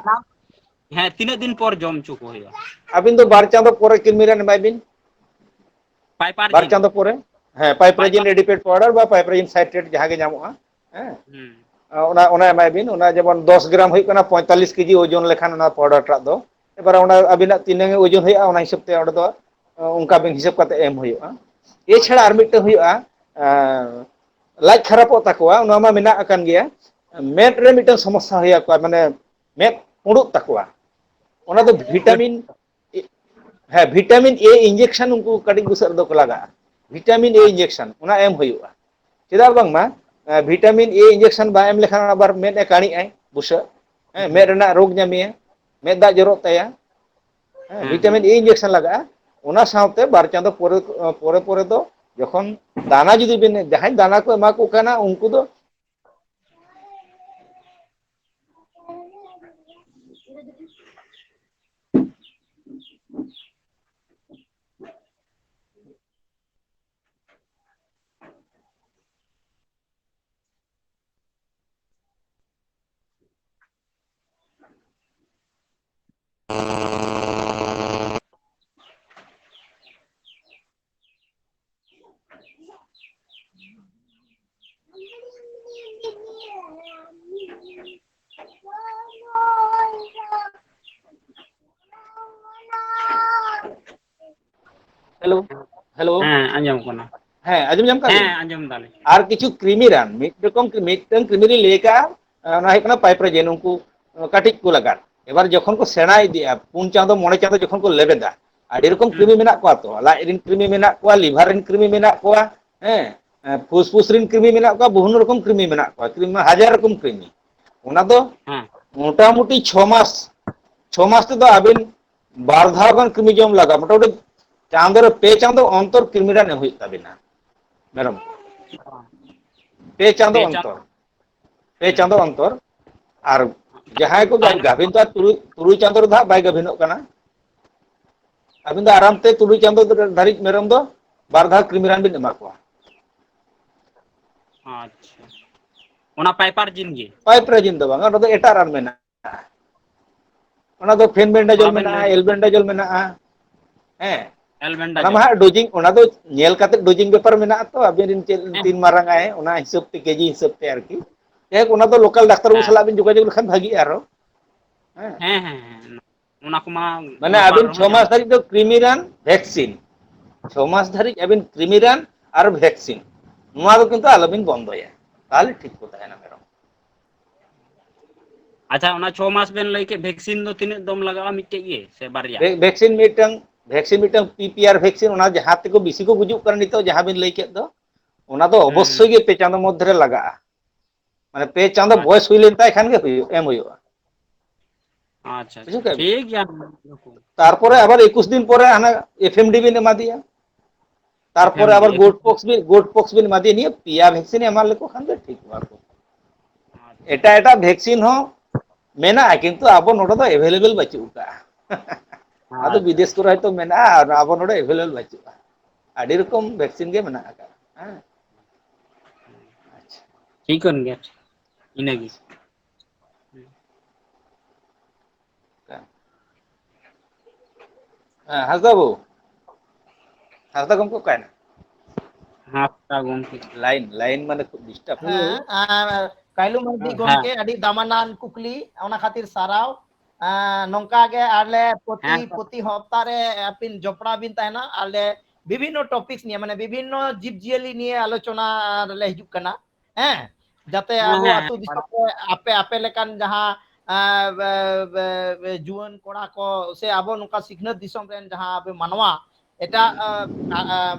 Speaker 5: হ্যাঁ 3 দিন পর জম চুক হইবা
Speaker 2: আবিন তো বার চাঁদো পরে ক্রিমি রান মাইবিন বার চাঁদো পরে হ্যাঁ পাইপ্রাজিন এডিপেট পাউডার বা পাইপ্রাজিন সাইট্রেট জাহাগে ñamোa হ্যাঁ ওনা মাইবিন ওনা যেমন 10 গ্রাম হই কানা 45 কেজি ওজন লেখান ওনা পাউডার টা দো এবার ওনা আবিনা তিনাঙ্গে ওজন হইয়া ওনা হিসাবতে ওড় দো উনকা বিন হিসাব কাতে এম হইয়া এছাড়া আর মিটতে হইয়া লাইক খারাপও তাকোয়া ওনা মা মেনা আকান গিয়া মেট রে মিটন সমস্যা হইয়া কো মানে মেট পুড়ুক তাকোয়া ওনা তো ভিটামিন হ্যাঁ ভিটামিন এ ইনজেকশন উনকু কাটি গুসার দো কো লাগা ভিটামিন এ ইনজেকশন ওনা এম হইয়া চেদা বাং মা ভিটামিন এ ইনজেকশন বা এম লেখান আবার মেদ এ কানি আই বুসা মেদ রেনা রোগ ñamiya মেদ দা Zoro Taya vitamin A injection লাগা ওনা সাথে বার চাঁদো পরে পরে তো যখন দানা যদি বিন যাহাই দানা কো এমা কো কানা উনকু দো हेलो हेलो
Speaker 5: ᱦᱮᱸ ᱟᱸᱡᱚᱢ ᱠᱟᱱᱟ
Speaker 2: ᱦᱮᱸ ᱟᱸᱡᱚᱢ ᱧᱟᱢ ᱠᱟᱜ
Speaker 5: ᱦᱮᱸ
Speaker 2: ᱵᱤᱱ
Speaker 5: ᱟᱸᱡᱚᱢ ᱫᱟᱞᱤᱧ
Speaker 2: ᱟᱨ ᱠᱤᱪᱷᱩ ᱠᱨᱤᱢᱤ ᱨᱟᱱ ᱢᱤᱫᱴᱟᱝ ᱠᱨᱤᱢᱤ ᱞᱤᱧ ᱞᱟᱹᱭ ᱠᱟᱜᱼᱟ ᱚᱱᱟ ᱦᱩᱭᱩᱜ ᱠᱟᱱᱟ ᱯᱟইᱯᱨᱮᱡᱮᱱ ᱩᱱᱠᱩ ᱠᱟᱹᱴᱤᱡ ᱠᱚ ᱞᱟᱜᱟᱫ एबार जखन को सेना इदिया 4 चांदो 5 चांदो जखन को लेबेदा आडी रकम कृमि मेना कोआ तो लाज रिन कृमि मेना कोआ लिवर रिन कृमि मेना कोआ फुसफुस रिन कृमि मेना कोआ बहुन रकम कृमि मेना कोआ कृमि हजार रकम कृमि ओना दो
Speaker 5: ᱦᱮᱸ
Speaker 2: मोटामुटी 6 मास तो आबिन बार धाव गान कृमि जम लगा मोटामुटी चांदो रे 2 चांदो अंतर कृमि रान एम हुई ताबिना मेरम 2 चांदो अंतर 2 चांदो अंतर और जहां को गाभिन तो तुरुई चांदो रे बाय गाभिनोग कना अबिन दो आराम ते तुरुई चांदो धारिज मेरम दो बार धाव कृमि रान बिन एमा कोआ
Speaker 5: ᱟᱪᱪᱷᱟ ᱚᱱᱟ ᱯᱟᱭᱯᱟᱨ ᱡᱤᱱ ᱜᱮ
Speaker 2: पाइपराजिन दो बांगा दो एटा रान मेना ओना दो फेनबेंडाजोल
Speaker 5: ᱛᱷᱚᱲᱟ ᱵᱮᱱ
Speaker 2: मेना
Speaker 5: ᱞᱟᱹᱭ
Speaker 2: एलबेंडाजोल मेना हैं ओना
Speaker 5: एलबेंडाजोल
Speaker 2: मा डोजिंग ओना दो नेल काते डोजिंग पेपर मेना तो अबिन रिन तीन मारंग आए ओना हिसाब ते केजी हिसाब ते आरकी एक ओना दो लोकल डाक्टर बु सला बिन जोगाजोग लखन भागी आरो हैं
Speaker 5: ᱦᱮᱸ ᱦᱮᱸ ᱦᱮᱸ ᱚᱱᱟ ᱠᱚᱢᱟ
Speaker 2: माने
Speaker 5: ᱞᱳᱠᱟᱞ
Speaker 2: अबिन
Speaker 5: ᱨᱮᱦᱚᱸ
Speaker 2: 6 मास
Speaker 5: ᱧᱟᱢᱚᱜ
Speaker 2: धारिज दो कृमि रान वैक्सीन 6 मास धारिज अबिन कृमि रान और वैक्सीन नुआ दो किंतु आलोबिन बंदोया ताले ठीक को तहना मेरम
Speaker 5: अच्छा ओना 6 मास बेन लई के वैक्सीन दो तिने दम लगावा मिटे गे से बारिया
Speaker 2: वैक्सीन मिटंग पीपीआर वैक्सीन ओना जहां ते को बिसी को गुजुक कर नितो जहां बिन लई के दो ओना दो अवश्य गे 2 चांदो मध्य रे लगा माने 2 चांदो बयस हुई लेन ताय खान गे हुई एम हुईवा
Speaker 5: अच्छा
Speaker 2: बुझु
Speaker 5: अच्छा
Speaker 2: के
Speaker 5: ठीक गया
Speaker 2: तारपरे आबार 21 दिन परे हाना एफएमडी बिन एमा दिया तारपरे
Speaker 5: एफएमडी
Speaker 2: आबार गोट पॉक्स बिन एमा दिया निया पिया वैक्सीन एमा लेको खान दे ठीक बा को एटा एटा वैक्सीन हो मेना किंतु अब नोडो दो अवेलेबल बचू का आदो विदेश को रहे तो मेना और अब नोडो अवेलेबल बचू आडी रकम वैक्सीन गे मेना का हां
Speaker 5: ठीक कन गया इनेगी
Speaker 2: हासदा गम को कायना
Speaker 5: हाँ ता गंके
Speaker 2: लाइन माने खूब डिस्टर्ब
Speaker 1: कायलू मार्डी
Speaker 5: हाँ
Speaker 1: गमके अडी दामानान कुकली ओना खातिर साराव नोंका गे आले
Speaker 5: हाँ
Speaker 1: प्रति हफ्ता रे अपिन जपड़ा बिन तहना आले विभिन्न टॉपिक्स निये माने विभिन्न जीव जियली निये आलोचना रे हिजुक कना हैं जाते आबो
Speaker 5: हाँ
Speaker 1: अतु दिसम रे आपे आपे लेकान जहां जुवन कोड़ा को से आबो नोका सिखनत दिसम रेन जहां आबे मानवा एटा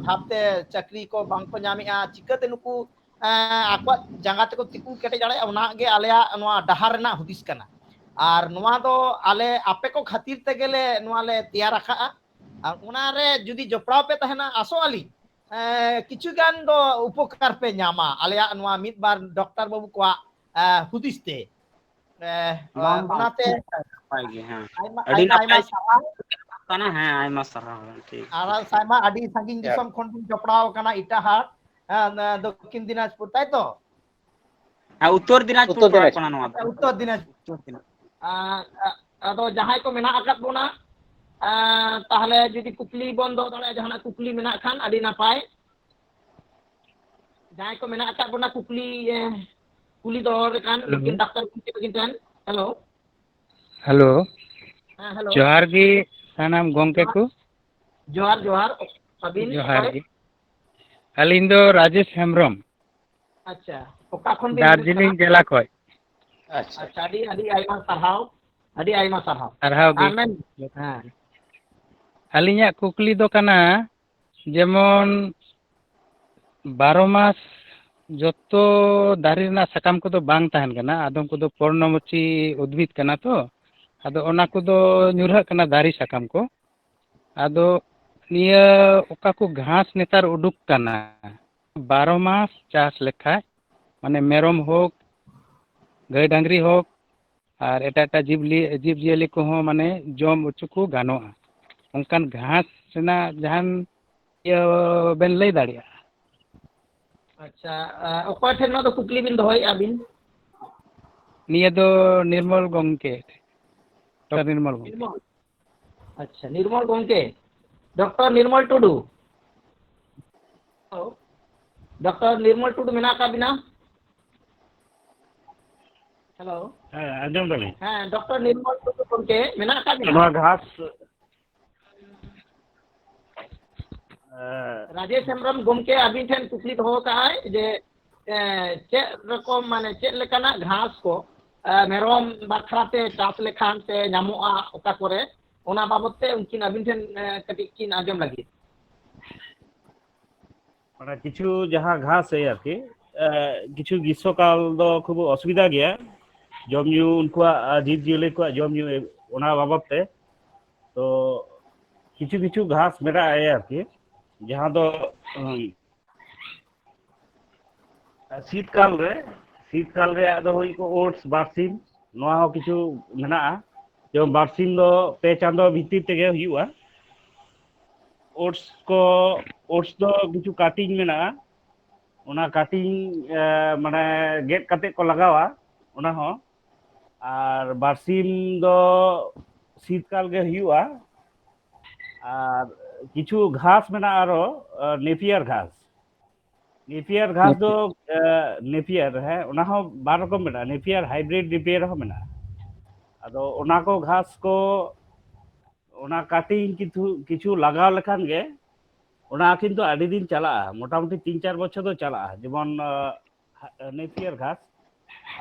Speaker 1: भाबते चाकरी को बांग को नामिया चिकाते नुकु आकवा जांगा तको तिकु केटे जाड़े ओना गे आलेया नोआ डहार रेना हुदिस कना और नोआ दो आले आपे को खातिर ते गेले नोआ ले तैयार रखा और ओना रे जुदी जपड़ाव पे तहना आसो आली किछु गान दो उपकार पे न्यामा आलेया नोआ मिद बार डॉक्टर बाबू को हुदिस ते ओनाते
Speaker 5: पाएगे हाँ
Speaker 1: आइमा
Speaker 5: अड़ी
Speaker 1: आइमा आइमा
Speaker 5: नपाय
Speaker 1: सारा
Speaker 5: काना हाँ आइमा सरा ठीक
Speaker 1: आरा साइमा आडी सांगिन दिसम खन बिन जपड़ाव कना इटाहाट दक्षिण दिनाजपुर ताई तो
Speaker 5: हाँ उत्तर दिनाजपुर पड़ा कोना नवा
Speaker 1: उत्तर दिनाजपुर आदो जहां को मेना आकात बोना ताहले जुदी कुकली बंद दो दाड़े जहां कुकली मेना खान आडी नापाय जहां को मेना आकात बोना कुकली कुली दो कान लेकिन डॉक्टर कुकली बगिन हेलो
Speaker 6: हेलो
Speaker 1: हेलो
Speaker 6: जोहार गी सानाम गोंके को
Speaker 1: जोहार जोहार अबिन
Speaker 6: जोहार गी अलिंग दो राजेश हेम्ब्रम
Speaker 1: अच्छा ओका खन बिन
Speaker 6: दार्जिलिंग जिला खय
Speaker 2: अच्छा
Speaker 1: अच्छा आडी आडी आइमा सरहाव आडी आइमा सरहाव
Speaker 6: सरहाव गी
Speaker 1: आमेन हां
Speaker 6: अलिंगा कुकली दो कना जेमन 12 मास जतो दारी ना सकाम को तो बांग तहन कना आदम को तो पर्णमोची उद्भिद कना तो आदो ओना को दो न्यूरह कना दारी सकाम को आदो निया ओका को घास नेतार उडुक कना 12 मास चास लेखा माने मेरम होक गाय डांगरी होक और एटा जीव जियली को हो माने जम उचु को गानोआ उनकान घास सेना जहान बेन लई दाड़िया
Speaker 1: अच्छा ओका ठेन दो कुकली बिन दोहय आबिन
Speaker 6: निया दो निर्मल गंके डॉक्टर निर्मल गंके
Speaker 1: अच्छा निर्मल गंके डॉक्टर निर्मल टुडू डॉक्टर निर्मल टुडू मेना का बिना हेलो
Speaker 6: हां आजम दली
Speaker 1: हां डॉक्टर निर्मल टुडू गंके मेना का बिना
Speaker 6: घास
Speaker 1: राजेश हेम्ब्रम गोमके अभी ठेन कुकली दो काय जे चेक रकम माने चेक लेकाना घास को मेरम बाखराते चास लेखान से नामुआ ओका करे ओना बाबतते उनकिन अभी ठेन कटी किन आजम लगी
Speaker 7: माने किछु जहाँ घास है आरकी किछु ग्रीष्मकाल दो खूब असुविधा गया जम न्यू उनका जीव जिले को जम न्यू ओना बाबतते तो किछु किछु घास मेरा है आरकी जहाँ दो शीतकाल रे आदो होई को ओट्स बारसिम नोआ हो किछु मेना जो बारसिम दो पे चांदो भीतर तेगे हुआ ओट्स दो किछु काटिंग मेना ओना काटिंग माने गेट काते को लगावा ओना हो आर बारसिम दो शीतकाल गे हुआ आर किछु घास मेना आरो नेपियर घास दो नेपियर है ओना हो बार रकम मेना नेपियर हाइब्रिड नेपियर हो मेना आदो ओना को घास को ओना काटिंग किछु लगाव लेखान गे ओना किंतु आदि दिन चला मोटामुटी 3-4 बछर दो चला जेमन नेपियर घास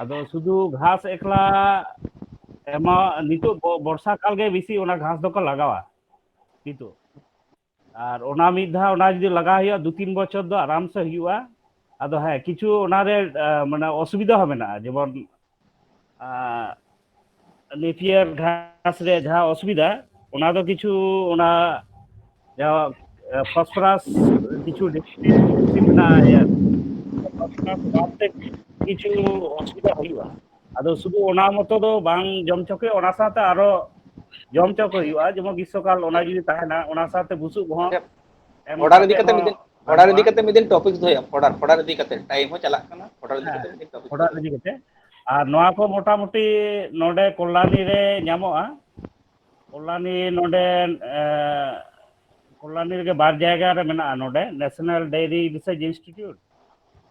Speaker 7: आदो शुधु घास एकला एमा नितो बर्षा काल गे बेसी ओना घास दो को लगावा नितो और ओना मिधा ओना जदि लगा हुआ 2-3 बछर दो आराम से हुआ आदो है किछु ओना रे माने असुविधा हो मेना जेमन नेपियर घास रे जहाँ असुविधा ओना दो किछु ओना जहाँ फॉस्फोरस किछु मेना यार फॉस्फोरस बाते किछु असुविधा हुआ आदो शुधु ओना मतो दो बांग जम चके ओना साथे आरो जम चको हुआ जेमन ग्रीष्मकाल ओना जदि ताहेना ओना साथे बुसु हो
Speaker 2: ऑर्डर इदी कते मिदिन टॉपिक दोया ऑर्डर इदी कते टाइम हो चला कना ऑर्डर इदी कते मिदिन टॉपिक
Speaker 7: ऑर्डर इदी कते आर नोआ को मोटा मोटी नोडे कल्याणी रे ᱧᱟᱢᱚᱜᱼᱟ कल्याणी नोडे कल्याणी रे बार जायगा रे मेना नोडे नेशनल डेयरी रिसर्च इंस्टीट्यूट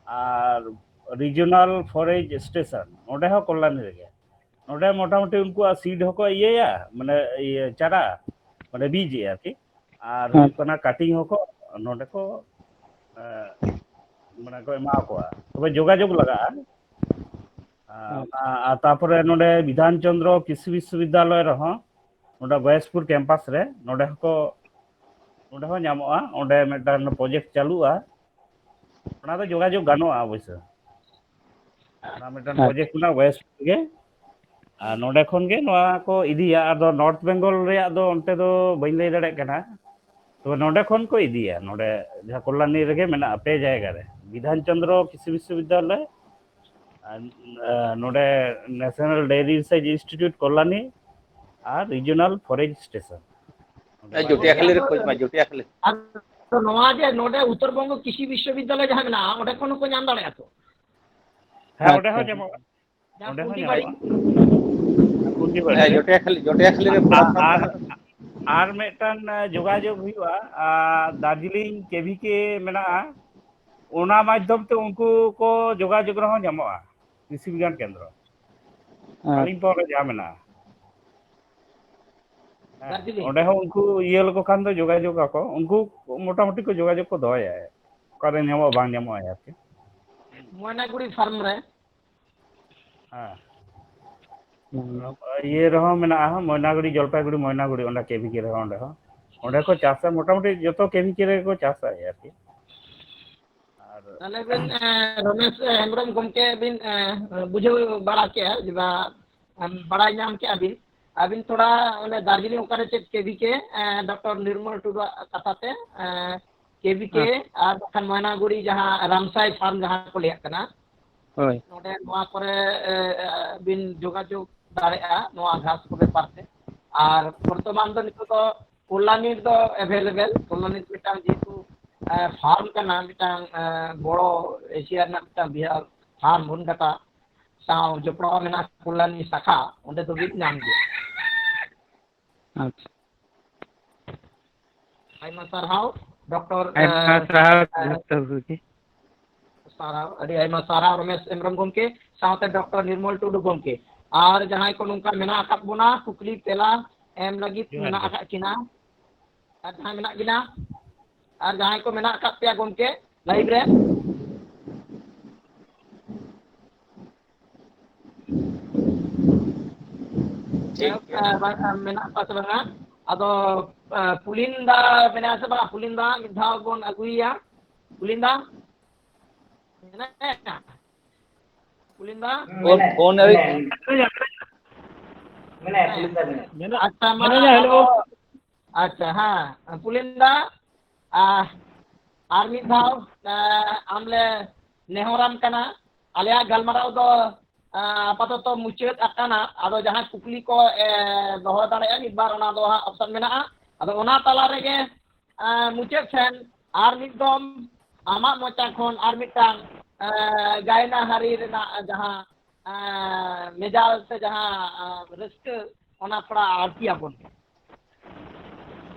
Speaker 7: आर रीजनल फॉरेस्ट स्टेशन नोडे हो कल्याणी रे नोडे मोटा मोटी उनको सीड होको इया माने ये चारा माने बीज आरकी आर हुकना काटिंग होको नोडे को माने को एमा को तबे जोगाजोग लगा तारपरे नोडे विधान चंद्र कृषि विश्वविद्यालय रहो नोडे बयसपुर कैंपस रे नोडे हो ᱧᱟᱢᱚᱜᱼᱟ ओंडे मेटान प्रोजेक्ट चालूआ ओना दो जोगाजोग गानोआ अवश्य ओना मेटान प्रोजेक्ट ना बयसपुर गे आ नोडे खन गे नोआ को इदिया आदो नॉर्थ बेंगल रे आदो ओंते दो बइन लई दाड़े कना तो नोडे खन को इदिया नोडे जहा कल्याणी रेगे मेना पे जायगा रे विधान चंद्र कृषि विश्वविद्यालय नोडे national dairy research institute Kalyani और रीजनल फॉरेस्ट स्टेशन
Speaker 2: जोटिया खाली रे खोज मा जोटिया खाली
Speaker 1: तो नोआ जे नोडे उत्तर बंग कृषि विश्वविद्यालय जहां मेना ओडे कोन को नाम दाड़े तो
Speaker 7: हां ओडे हो जेमो ओडे हो
Speaker 2: कुंडी बाड़ी जोटिया खाली रे
Speaker 7: आर मेटान जोगाजोग हुआ दार्जिलिंग केवीके मेना ओना माध्यम ते उनको को जोगाजोग रहो ᱧᱟᱢᱚᱜᱼᱟ कृषि विज्ञान केंद्र कालिम्पोंग रे जा मेना ओंडे हो उनको ये लोग खान दो जोगाजोग को उनको मोटा मोटी को जोगाजोग को दोया है करे ᱧᱟᱢᱚᱜᱼᱟ बांग ᱧᱟᱢᱚᱜᱼᱟ यार
Speaker 1: मोयनागुड़ी फार्म रे
Speaker 7: हां ये रहो मेना मोयनागुड़ी जलपाईगुड़ी मोयनागुड़ी ओंडा केवीके रहो ओंडे को चासा मोटा मोटी जतो केवीके रे को चासा यार की
Speaker 1: ताले बिन रमेश हेम्ब्रम गोमके बिन बुझे बड़ा के जिबा बड़ा नाम के अबिन थोड़ा ओने दार्जिलिंग ओकारे चेक केवीके डॉक्टर निर्मल टुडू कथाते केवीके और बखान मोयनागुड़ी जहां रामसाई फार्म जहां को लिया कना होय नोडे नोआ करे बिन जोगाजोग दाड़ेआ नोआ घास को बेपार ते और वर्तमान दो नितो तो कल्याणी दो अवेलेबल कल्याणी मिटांग जेतु फार्म का नाम मिटांग बड़ो एशिया ना मिटांग बिहार फार्म बन कटा साव जपड़ा मेना कल्याणी शाखा ओंडे तो बिन नाम गया अच्छा आइमा सरहाव डॉक्टर साराव अडी आइमा साराव रमेश हेम्ब्रम गोमके साथे डॉक्टर निर्मल टुडू गोमके और जहां को नुका मेना आकात बोना कुकली तेला एम लगी मेना आकात किना जहां मेना गिना ar jahay ko menak kat peya gomke live re menak pa sa banga ado Pulinda menak sa banga Pulinda mid dhaw gon aguya Pulinda Pulinda
Speaker 2: phone ari
Speaker 3: Pulinda
Speaker 1: अच्छा हेलो अच्छा हाँ पुलिंदा आर मिद धाव आमले नेहराम कना आलिया गलमाराव दो आपातत मुचाद आकाना आदो जहां कुकली को दोहो दाड़ेया मिद बार ओना दो ऑप्शन मेनाआ आदो ओना तला रेगे मुचाद सेन आर मिद दम आमा मोचा खन आर मिदटांग गायना हारी रेना जहां मेजाल से जहां रिस्क ओना थोड़ा आरती आपन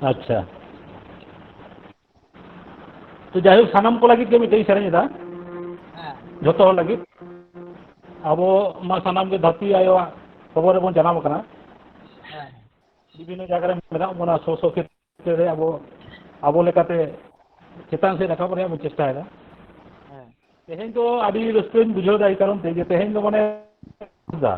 Speaker 8: अच्छा तो जाहिर सानाम को लगी के मिटे सेरें दा जतो हर लगी अबो मा सानाम के धरती आयो खबर बन जानाम कना विभिन्न जगह रे मेना बना सो क्षेत्र रे अबो लेकाते चेतान से रखा बरिया चेष्टा है तेहेन तो आदि रेस्टोरेंट बुझो दाई कारण ते तेहेन तो माने दा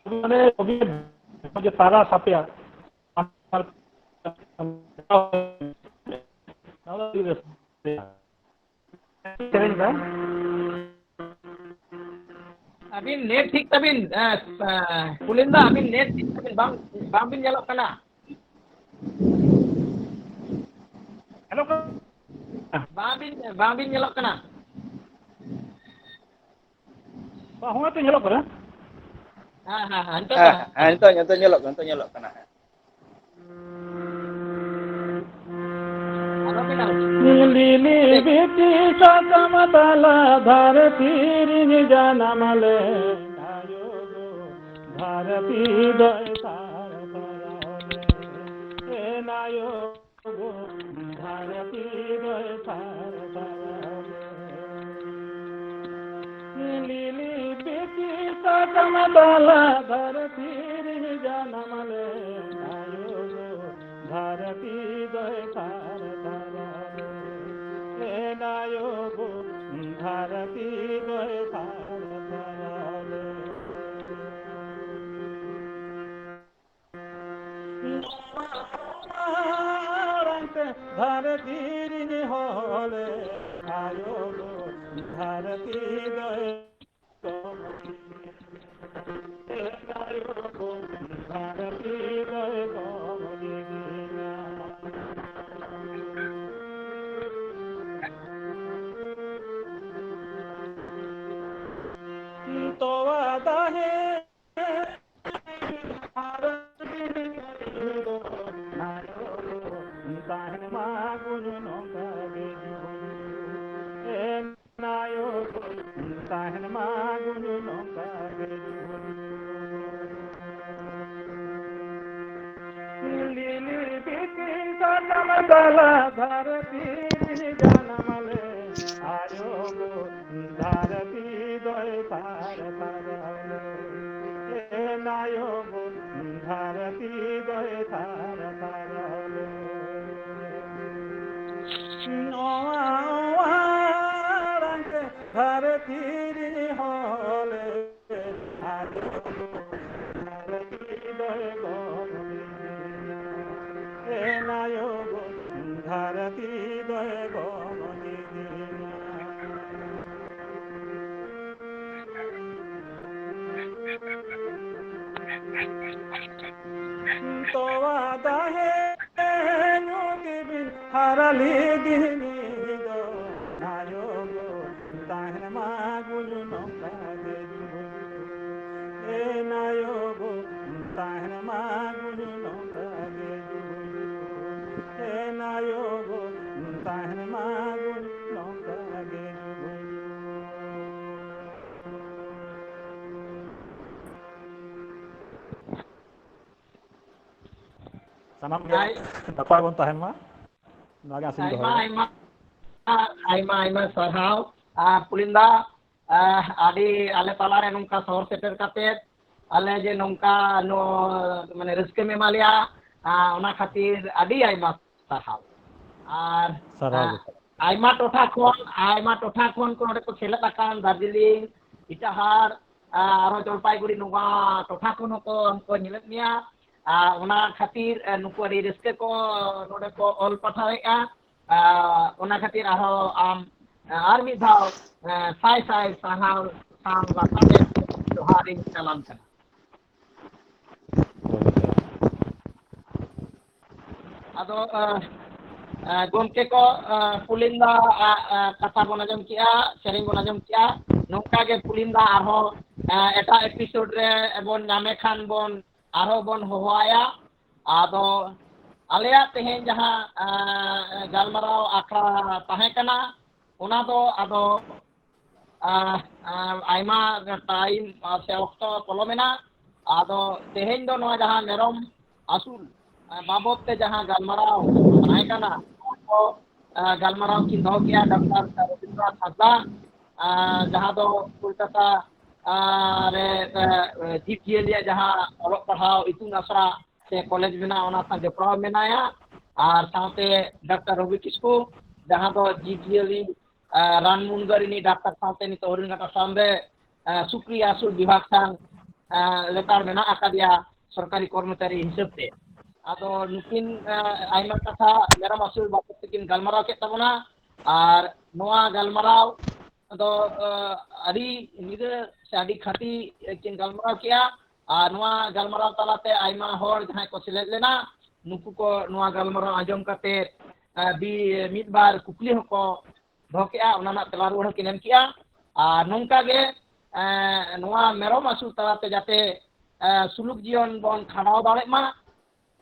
Speaker 8: माने अभी तारा सापिया
Speaker 1: अभी नेट ठीक तबिन पुलिंदा अभी नेट ठीक तबिन बांग बिन जलो कना
Speaker 8: हेलो
Speaker 1: बांग बिन जलो कना
Speaker 8: बाहुआ तो हेलो करा
Speaker 1: हाँ
Speaker 2: nito nyelok kana
Speaker 8: लीली बिटी समतल धरती जनमले भारती दय तार नायो भारती दय तार लीली बिटी समतल धरती जनमले भारती दय तार नायो भारती दय तार भारती हले आयो भारती दय भारती दय तो वादा है भारती जनमले आयो भारती दय तार नायो भारती दय तार भारती हले आयो भारती दय नायो भारती दय तो वादा है हरली दिनी दो नायो ताहन मागुल नौका दे ए नायो ताहन मागुल नौका दे ए नायो ताहन मागुल नौका दे sanam dapat pun tahan mah naga asing doh
Speaker 1: Aima sarhau Pulinda adi ale talare nungka sahor seter kate ᱟᱞᱮ ᱡᱮ ᱱᱚᱝᱠᱟ ᱢᱟᱱᱮ ᱨᱟᱹᱥᱠᱟᱹᱢ ᱮᱢᱟ ᱞᱮᱭᱟ ᱚᱱᱟ ᱠᱷᱟᱹᱛᱤᱨ ᱟᱹᱰᱤ ᱟᱭᱢᱟ ᱥᱟᱨᱦᱟᱣ ᱟᱨ ᱟᱭᱢᱟ ᱴᱚᱴᱷᱟ ᱠᱷᱚᱱ ᱠᱚ ᱱᱚᱰᱮ ᱠᱚ ᱥᱮᱞᱮᱫ ᱟᱠᱟᱱ ᱫᱟᱨᱡᱤᱞᱤᱝ ᱤᱴᱟᱦᱟᱨ ᱟᱨᱦᱚᱸ ᱡᱚᱞᱯᱟᱭᱜᱩᱲᱤ ᱱᱚᱣᱟ ᱴᱚᱴᱷᱟ ᱠᱷᱚᱱ ᱦᱚᱸᱠᱚ ᱧᱮᱞᱮᱫ ᱢᱮᱭᱟ ᱚᱱᱟ ᱠᱷᱟᱹᱛᱤᱨ ᱱᱩᱠᱩ ᱟᱹᱰᱤ ᱨᱟᱹᱥᱠᱟᱹ ᱠᱚ ᱱᱚᱰᱮ ᱠᱚ ᱚᱞ ᱯᱟᱲᱦᱟᱣᱮᱫᱼᱟ ᱚᱱᱟ ᱠᱷᱟᱹᱛᱤᱨ ᱟᱨᱦᱚᱸ ᱟᱢ ᱟᱨ ᱢᱤᱫ ᱫᱷᱟᱣ ᱥᱟᱭ ᱥᱟᱭ ᱥᱟᱨᱦᱟᱣ ᱡᱚᱦᱟᱨᱤᱧ ᱪᱟᱞᱟᱢ ᱠᱟᱱᱟ ᱟᱫᱚ ᱜᱚᱢᱠᱮ ᱠᱚ ᱯᱩᱞᱤᱱᱫᱟ ᱠᱟᱛᱷᱟ ᱵᱚᱱ ᱟᱸᱡᱚᱢ ᱠᱮᱜᱼᱟ ᱥᱮᱨᱮᱧ ᱵᱚᱱ ᱟᱸᱡᱚᱢ ᱠᱮᱜᱼᱟ ᱱᱚᱝᱠᱟ ᱜᱮ ᱯᱩᱞᱤᱱᱫᱟ ᱟᱨᱦᱚᱸ ᱮᱴᱟᱜ ᱮᱯᱤᱥᱳᱰ ᱨᱮ ᱵᱚᱱ ᱧᱟᱢᱮ ᱠᱷᱟन ᱵᱚᱱ ᱟᱨᱦᱚᱸ ᱵᱚᱱ ᱦᱚᱦᱚᱣᱟᱭᱟ ᱟᱫᱚ ᱟᱞᱮᱭᱟᱜ ᱛᱮᱦᱮᱧ ᱡᱟᱦᱟᱸ ᱜᱟᱞᱢᱟᱨᱟᱣ ᱟᱠᱷᱲᱟ ᱛᱟᱦᱮᱸ ᱠᱟᱱᱟ ᱚᱱᱟ ᱫᱚ ᱟᱫᱚ ᱟᱭᱢᱟ ᱴᱟᱭᱤᱢ ᱥᱮ ᱚᱠᱛᱚ ᱯᱚᱞᱚᱢᱮᱱᱟ ᱟᱫᱚ ᱛᱮᱦᱮᱧ ᱫᱚ ᱱᱚᱣᱟ ᱡᱟᱦᱟᱸ ᱢᱮᱨᱚᱢ ᱟᱹᱥᱩᱞ ᱵᱟᱵᱚᱫ ᱛᱮ ᱡᱟᱦᱟᱸ ᱜᱟᱞᱢᱟᱨᱟᱣ ᱛᱟᱦᱮᱸ ᱠᱟᱱᱟ ᱚᱱᱟ ᱜᱟᱞᱢᱟᱨᱟw ᱠᱤᱱ ᱫᱚᱦᱚ ᱠᱮᱜᱼᱟ ᱰᱚᱠᱴᱚᱨ ᱨᱚᱵᱤᱱᱫᱨᱚᱱᱟᱛᱷ ᱦᱟᱸᱥᱫᱟ ᱡᱟᱦᱟᱸ ᱫᱚ ᱠᱳᱞᱠᱟᱛᱟ ᱨᱮ ᱡᱤᱵᱽᱼᱡᱤᱭᱟᱹᱞᱤᱭᱟᱜ ᱡᱟᱦᱟᱸ ᱚᱞᱚᱜ ᱯᱟᱲᱦᱟᱣ ᱤᱛᱩᱱ ᱟᱥᱲᱟ ᱥᱮ ᱠᱚᱞᱮᱡᱽ ᱢᱮᱱᱟᱜᱼᱟ ᱚᱱᱟ ᱥᱟᱶ ᱡᱚᱯᱲᱟᱣ ᱢᱮᱱᱟᱭᱟ ᱟᱨ ᱥᱟᱶᱛᱮ ᱰᱚᱠᱴᱚᱨ ᱨᱚᱵᱤ ᱠᱤᱥᱠᱩ ᱡᱟᱦᱟᱸ ᱫᱚ ᱡᱤᱵᱽᱼᱡᱤᱭᱟᱹᱞᱤ ᱨᱟᱱ ᱢᱩᱨᱜᱟᱹᱱ ᱰᱟᱠᱛᱟᱨ ᱥᱟᱶᱛᱮ ᱱᱤᱛᱚᱜ ᱦᱚᱨᱤᱱᱜᱷᱟᱴ ᱟᱥᱟᱢ ᱨᱮ ᱥᱩᱠᱨᱤ ᱟᱹᱥᱩᱞ ᱵᱤᱵᱷᱟᱜᱽ ᱥᱟᱶ ᱞᱮᱛᱟᱲ ᱢᱮᱱᱟᱜ ᱟᱠᱟᱫᱮᱭᱟ ᱥᱚᱨᱠᱟরি ᱠᱚᱨᱢᱚᱪᱟᱨᱤ ᱦᱤᱥᱟᱹᱵ ᱛᱮ ᱟᱫᱚ ᱱᱩᱠᱤᱱ ᱟᱭᱢᱟ ᱠᱟᱛᱷᱟ ᱢᱮᱨᱚᱢ ᱟᱹᱥᱩᱞ ᱵᱟᱵᱚᱫ ᱛᱮᱠᱤᱱ ᱜᱟᱞᱢᱟᱨᱟw ᱠᱮᱫ ᱛᱟᱵᱚᱱᱟ ᱟᱨ ᱱᱚᱣᱟ ᱜᱟᱞᱢᱟᱨᱟᱣ ᱫᱚ ᱟᱹᱰᱤ ᱧᱤᱫᱟᱹ ᱥᱮ ᱟᱹᱰि ᱠᱷᱟᱹᱴᱤ ᱠᱤᱱ ᱜᱟᱞᱢᱟᱨᱟw ᱠᱮᱜᱼᱟ ᱟᱨ ᱱᱚᱣᱟ ᱜᱟᱞᱢᱟᱨᱟw ᱛᱟᱞᱟᱛᱮ ᱟᱭᱢᱟ ᱦᱚᱲ ᱡᱟᱦᱟᱸᱭ ᱠᱚ ᱥᱮᱞᱮᱫ ᱞᱮᱱᱟ ᱱᱩᱠᱩ ko ᱱᱚᱣᱟ ᱜᱟᱞᱢᱟᱨᱟw ᱟᱸᱡᱚᱢ ᱠᱟᱛᱮ ᱢᱤᱫ ᱵᱟᱨ ᱠᱩᱠᱞᱤ ᱦᱚᱸᱠᱚ ᱫᱚᱦᱚ ᱠᱮᱜᱼᱟ ᱚᱱᱟ ᱨᱮᱱᱟᱜ ᱛᱮᱞᱟ ᱨᱩᱣᱟᱹᱲ ᱦᱚᱸᱠᱤᱱ ᱮᱢ ᱠᱮᱜᱼᱟ ᱟᱨ ᱱᱚᱝᱠᱟ ᱜᱮ ᱱᱚᱣᱟ ᱢᱮᱨᱚᱢ ᱟᱹᱥᱩᱞ ᱛᱟᱞᱟᱛᱮ ᱡᱟᱛᱮ ᱥᱩᱞᱩᱠ ᱡᱤᱭᱚᱱ ᱵᱚᱱ ᱠᱷᱟᱸᱰᱟᱣ ᱫᱟᱲᱮᱜ ᱢᱟ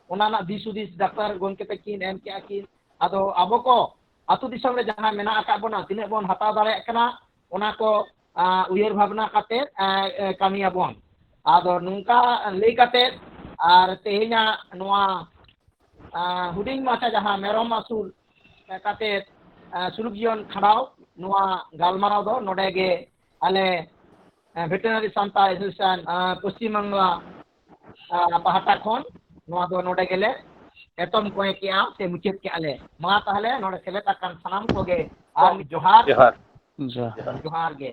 Speaker 1: ᱚᱱᱟ ᱨᱮᱱᱟᱜ ᱫᱤᱥ ᱦᱩᱫᱤᱥ ᱰᱟᱠᱛᱟᱨ ᱜᱚᱢᱠᱮ ᱛᱟᱹᱠᱤᱱ ᱮᱢ ᱠᱮᱜᱼᱟ ᱠᱤᱱ ᱟᱫᱚ ᱟᱵᱚ ᱠᱚ ᱟᱹᱛᱩ ᱫᱤᱥᱚᱢ ᱨᱮ ᱡᱟᱦᱟᱸ ᱢᱮᱱᱟᱜ ᱟᱠᱟᱫ ᱵᱚᱱᱟ ᱛᱤᱱᱟᱹᱜ ᱵᱚᱱ ᱦᱟᱛᱟᱣ ᱫᱟᱲᱮᱭᱟᱜ ᱠᱟᱱᱟ ᱚᱱᱟ ko ᱩᱭᱦᱟᱹᱨ ᱵᱷᱟᱵᱽᱱᱟ ᱠᱟᱛᱮ ᱠᱟᱹᱢᱤᱭᱟᱵᱚᱱ ᱟᱫᱚ ᱱᱚᱝᱠᱟ ᱞᱟᱹᱭ ᱠᱟᱛᱮ ᱟᱨ ᱛᱮᱦᱮᱧᱟᱜ ᱱᱚᱣᱟ ᱦᱩᱰᱤᱧ ᱢᱟᱪᱷᱟ ᱡᱟᱦᱟᱸ ᱢᱮᱨᱚᱢ ᱟᱹᱥᱩᱞ ᱠᱟᱛᱮ ᱥᱩᱞᱩᱠ ᱡᱤᱭᱚᱱ ᱠᱷᱟᱸᱰᱟᱣ ᱱᱚᱣᱟ ᱜᱟᱞᱢᱟᱨᱟw ᱫᱚ ᱱᱚᱰᱮ ᱜᱮ ᱟᱞᱮ ᱵᱷᱮᱴᱮᱱᱟরি ᱥᱟᱱᱛᱟᱲ ᱮᱥᱳᱥᱤᱭᱮᱥᱚᱱ ᱯᱚᱥᱪᱤᱢ ᱵᱟᱝᱞᱟ ᱯᱟᱦᱴᱟ ᱠᱷᱚᱱ ᱱᱚᱣᱟ ᱫᱚ ᱱᱚᱰᱮ ᱜᱮᱞᱮ ᱮᱛᱚᱢ ᱠᱚᱭ ᱠᱮᱜᱼᱟ ᱥᱮ ᱢᱩᱪᱟᱹᱫ ᱠᱮᱜᱼᱟ ᱞᱮ ᱢᱟ ᱛᱟᱦᱚᱞᱮ ᱱᱚᱰᱮ ᱥᱮᱞᱮᱫ ᱟᱠᱟᱱ ᱥᱟᱱᱟᱢ ᱠᱚᱜᱮ ᱟᱨ ᱡᱚᱦᱟᱨ
Speaker 2: ᱡᱚᱦᱟᱨ
Speaker 1: ᱡᱚᱦᱟᱨ ᱜᱮ